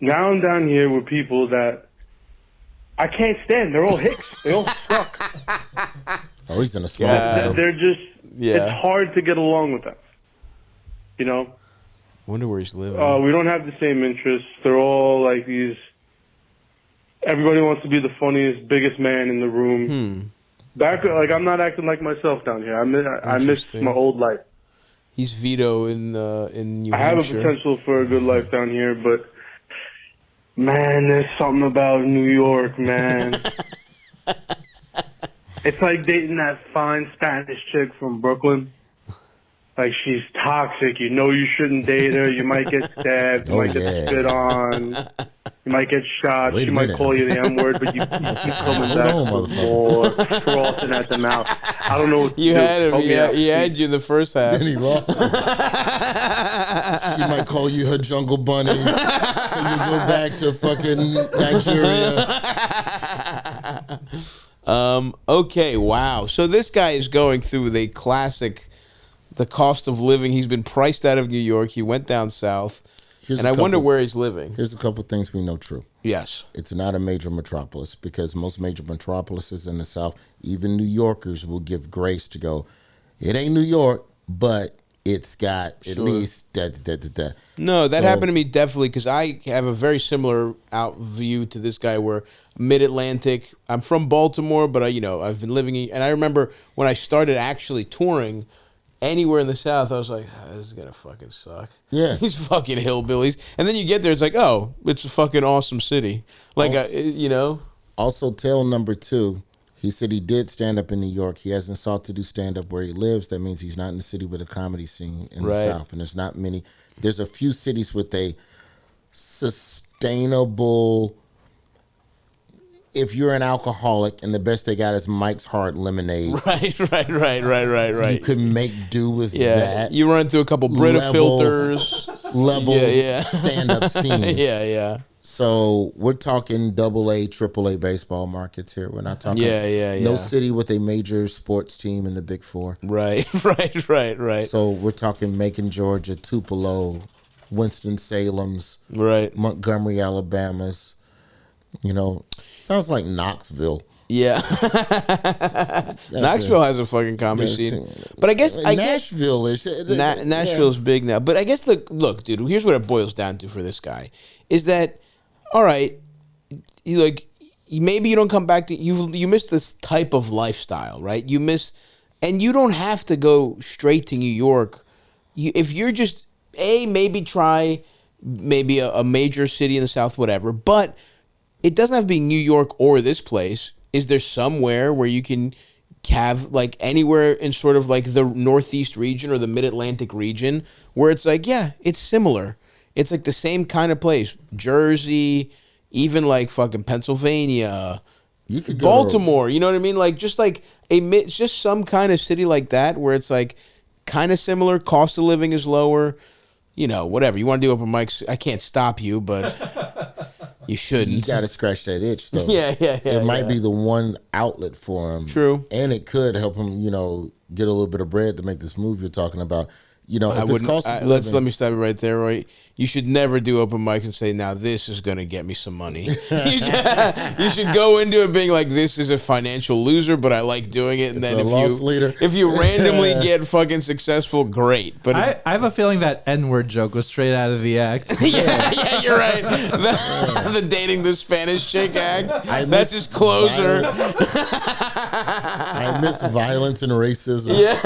now I'm down here with people that I can't stand. They're all hicks. They all suck. Oh, he's in a small town. They're just... Yeah. It's hard to get along with them. You know? Wonder where he's living. We don't have the same interests. They're all like these... Everybody wants to be the funniest, biggest man in the room. I'm not acting like myself down here. I miss my old life. He's Vito in New Hampshire. I have a potential for a good life down here, but... Man, there's something about New York, man. It's like dating that fine Spanish chick from Brooklyn. like she's toxic. You know you shouldn't date her. You might get stabbed. You might get spit on. You might get shot. She might call you the M word, but you keep coming back for more, frothing at the mouth. I don't know what to do. Had him. He had you in the first half. Then he lost him. She might call you her jungle bunny till you go back to fucking Nigeria. Okay, wow. So this guy is going through the classic, the cost of living. He's been priced out of New York. He went down south. I wonder where he's living. Here's a couple things we know true. Yes. It's not a major metropolis, because most major metropolises in the South, even New Yorkers will give grace to go, it ain't New York, but it's got at least da. No, that happened to me definitely, because I have a very similar out view to this guy, where mid-Atlantic, I'm from Baltimore, but I've been living in, and I remember when I started actually touring anywhere in the South, I was like, this is going to fucking suck. Yeah. These fucking hillbillies. And then you get there, it's like, oh, it's a fucking awesome city. Like, Also, tale number 2, he said he did stand up in New York. He hasn't sought to do stand up where he lives. That means he's not in the city with a comedy scene in the South. And there's not many. There's a few cities with a sustainable. If you're an alcoholic and the best they got is Mike's Hard Lemonade. Right. You could make do with that. You run through a couple Brita filters. Stand-up scenes. Yeah. So we're talking AA, AAA baseball markets here. We're not talking no city with a major sports team in the Big Four. Right. So we're talking Macon, Georgia, Tupelo, Winston-Salem's, Montgomery, Alabama's. Sounds like Knoxville. Yeah. Knoxville has a fucking comedy scene. But I guess Nashville-ish. Nashville's big now. But I guess look, dude, here's what it boils down to for this guy. Is that, all right, maybe you don't come back to, you miss this type of lifestyle, right? You miss, and you don't have to go straight to New York. If you're just, maybe try maybe a major city in the South, whatever, but it doesn't have to be New York or this place. Is there somewhere where you can have, like, anywhere in sort of like the Northeast region or the Mid-Atlantic region where it's like, yeah, it's similar. It's like the same kind of place. Jersey, even like fucking Pennsylvania, you could go Baltimore, you know what I mean? Like just some kind of city like that where it's like kind of similar, cost of living is lower, whatever. You want to do open mics, I can't stop you, but you shouldn't. You got to scratch that itch, though. Yeah. It might be the one outlet for him. True. And it could help him, get a little bit of bread to make this move you're talking about. Let me stop you right there, Roy. You should never do open mics and say, now this is going to get me some money. You should go into it being like, this is a financial loser, but I like doing it. And then if you randomly get fucking successful, great. But I have a feeling that N-word joke was straight out of the act. yeah, you're right. The dating the Spanish chick act. That's his closer. I miss violence and racism. Yeah.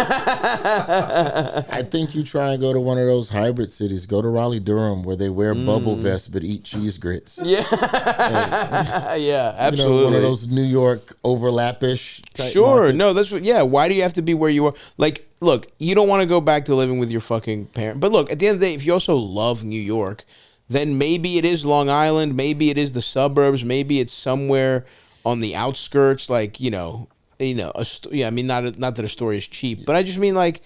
I think you try and go to one of those hybrid cities. Go to Raleigh, Durham, where they wear bubble vests but eat cheese grits. Yeah. Yeah, absolutely. One of those New York overlap-ish type Sure. markets. No, why do you have to be where you are? Like, look, you don't want to go back to living with your fucking parent. But look, at the end of the day, if you also love New York, then maybe it is Long Island, maybe it is the suburbs, maybe it's somewhere on the outskirts, like, I mean, not that Astoria is cheap, but I just mean, like,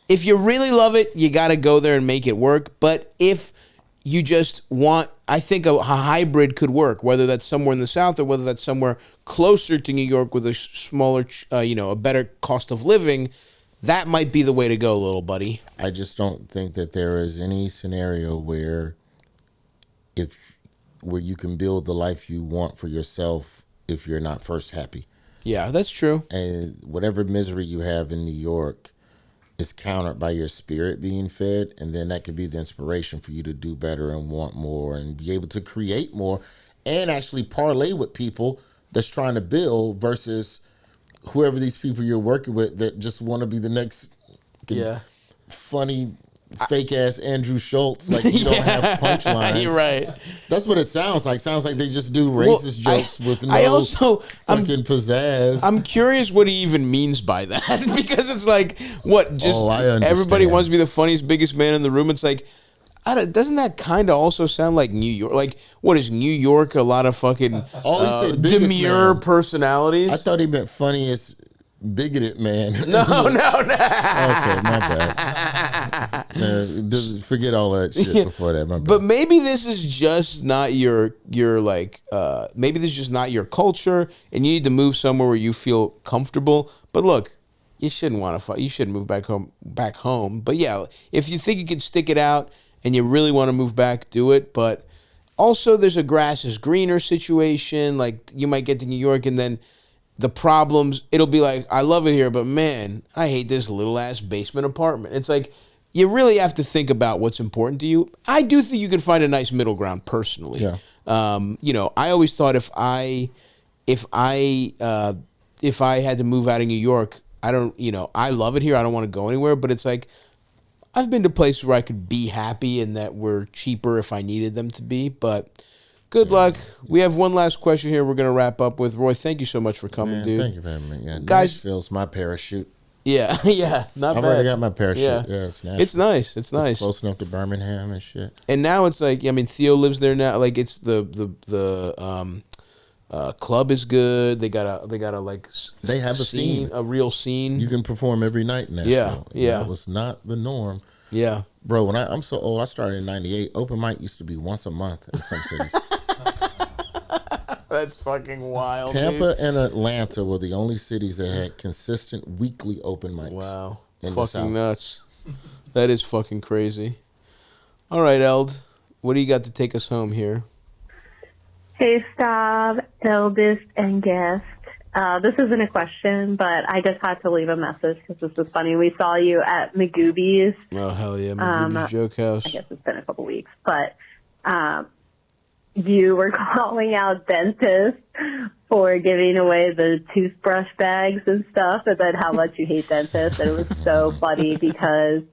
if you really love it, you got to go there and make it work. But if you just want, I think a hybrid could work, whether that's somewhere in the South or whether that's somewhere closer to New York with a smaller, a better cost of living. That might be the way to go, little buddy. I just don't think that there is any scenario where you can build the life you want for yourself if you're not first happy. Yeah, that's true. And whatever misery you have in New York is countered by your spirit being fed, and then that could be the inspiration for you to do better and want more and be able to create more and actually parlay with people that's trying to build versus whoever these people you're working with that just want to be the next funny fake ass Andrew Schultz. Like you don't have punchlines. You're right. That's what it sounds like. Sounds like they just do racist jokes with no fucking pizzazz. I'm curious what he even means by that because it's like what just everybody wants to be the funniest, biggest man in the room. It's like. Doesn't that kind of also sound like New York? Like, what is New York? A lot of fucking demure personalities? I thought he meant funniest bigoted man. No. Okay, my bad. Forget all that shit before that. My bad. But maybe this is just not your like, maybe this is just not your culture and you need to move somewhere where you feel comfortable. But look, you shouldn't want to fight. You shouldn't move back home. But yeah, if you think you can stick it out, and you really want to move back, do it. But also there's a grass is greener situation. Like you might get to New York and then the problems, it'll be like, I love it here, but man, I hate this little ass basement apartment. It's like, you really have to think about what's important to you. I do think you can find a nice middle ground personally. Yeah. I always thought if I had to move out of New York, I love it here. I don't want to go anywhere, but it's like, I've been to places where I could be happy and that were cheaper if I needed them to be, but good luck. We have one last question here we're going to wrap up with. Roy, thank you so much for coming, dude. Thank you for having me. Yeah, guys, Nashville's my parachute. Yeah, not bad. I've already got my parachute. Yeah, it's nice. It's nice. It's nice. It's close enough to Birmingham and shit. And now it's like, I mean, Theo lives there now. Like it's the club is good. They got a like. They have a scene, a real scene. You can perform every night in Nashville. Yeah. That was not the norm. Yeah, bro. When I'm so old, I started in '98. Open mic used to be once a month in some cities. That's fucking wild. Tampa dude. and Atlanta were the only cities that had consistent weekly open mics. Wow, fucking nuts. That is fucking crazy. All right, Eld, what do you got to take us home here? Hey, Stav, eldest and guest. This isn't a question, but I just had to leave a message because this was funny. We saw you at Magooby's. Oh, hell yeah, Magooby's Joke House. I guess it's been a couple weeks, but you were calling out dentists for giving away the toothbrush bags and stuff, and then how much you hate dentists. And it was so funny because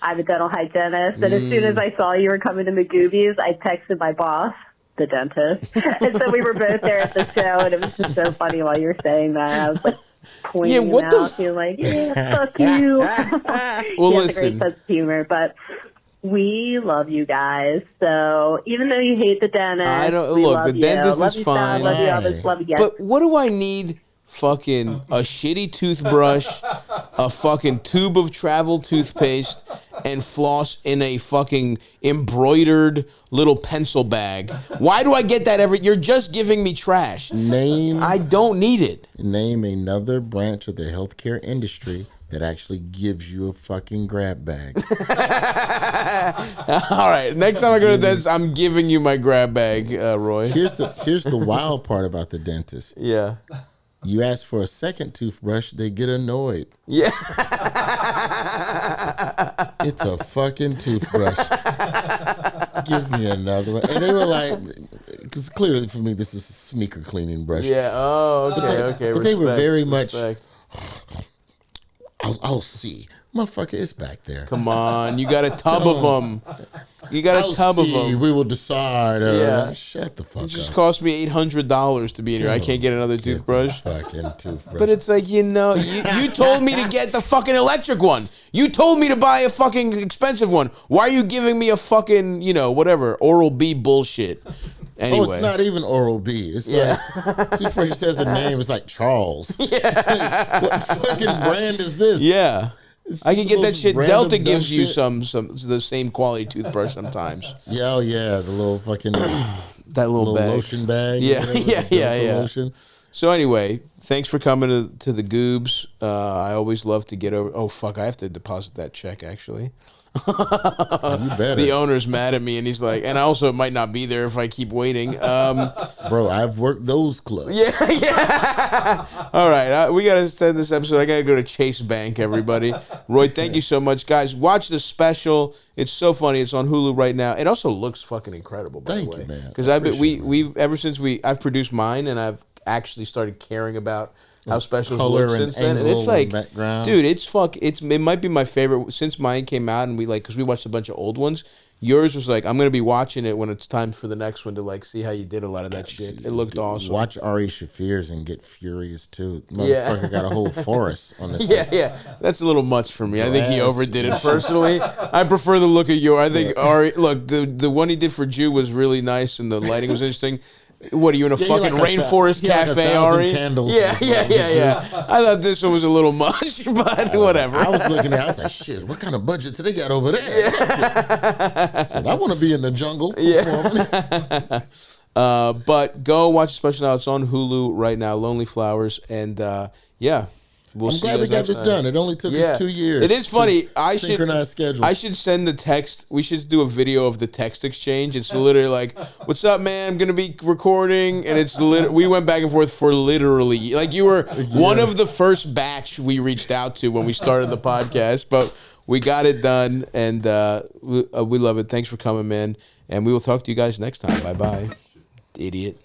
I'm a dental hygienist, and as soon as I saw you were coming to Magooby's, I texted my boss, the dentist. And so we were both there at the show, and it was just so funny while you were saying that. I was like pointing him out, being like, yeah, fuck you. Well, he has listen. a great sense of humor, but we love you guys. So even though you hate the dentist, the dentist is fine. Love you, Elvis. Love you guys. But what do I need? Fucking a shitty toothbrush, a fucking tube of travel toothpaste, and floss in a fucking embroidered little pencil bag. Why do I get that You're just giving me trash. I don't need it. Name another branch of the healthcare industry that actually gives you a fucking grab bag. All right, next time I go to the dentist, I'm giving you my grab bag, Roy. Here's the wild part about the dentist. Yeah. You ask for a second toothbrush, they get annoyed. Yeah. It's a fucking toothbrush. Give me another one. And they were like, because clearly for me, this is a sneaker cleaning brush. Yeah. Oh, okay. But they were very much, I'll see. Motherfucker, it's back there. Come on. You got a tub of them. You got a tub of them. We will decide. Yeah. Shut the fuck up. It just cost me $800 to be in here. I can't get another toothbrush. Fucking toothbrush. But it's like, you told me to get the fucking electric one. You told me to buy a fucking expensive one. Why are you giving me a fucking, whatever, Oral-B bullshit? Anyway. Oh, it's not even Oral-B. It's like, toothbrush says a name. It's like Charles. Yeah. It's like, what fucking brand is this? Yeah. I can get that shit. Delta gives you some the same quality toothbrush sometimes. Yeah, the little fucking that little bag. Lotion bag. Yeah. Lotion. So anyway, thanks for coming to the Goobs. I always love to get over. Oh fuck, I have to deposit that check actually. You better. The owner's mad at me, and he's like, and I also might not be there if I keep waiting. Bro, I've worked those clubs. Yeah. All right, we got to send this episode. I got to go to Chase Bank, everybody. Roy, thank you so much. Guys, watch the special. It's so funny. It's on Hulu right now. It also looks fucking incredible, by the way. Thank you, man. Because I've produced mine, and I've actually started caring about how specials color look and since then, and angle it's like, and background. dude, it might be my favorite since mine came out, and because we watched a bunch of old ones. Yours was like, I'm gonna be watching it when it's time for the next one to like see how you did a lot of that shit. It looked awesome. Watch Ari Shafir's and get furious too. Motherfucker got a whole forest on this. Yeah, that's a little much for me. I think he overdid it personally. I prefer the look of yours. I think Ari, look, the one he did for Jew was really nice, and the lighting was interesting. What are you in a fucking rainforest cafe, Ari? Yeah. I thought this one was a little much, but whatever. I was looking at it, I was like, shit, what kind of budget do they got over there? So I want to be in the jungle. But go watch the special now. It's on Hulu right now, Lonely Flowers. And we'll I'm see glad we got this done. It only took us 2 years. It is funny. Synchronized schedules. I should send the text. We should do a video of the text exchange. It's literally like, "What's up, man? I'm gonna be recording," and it's we went back and forth for literally like you were one of the first batch we reached out to when we started the podcast, but we got it done, and we love it. Thanks for coming, man, and we will talk to you guys next time. Bye bye, idiot.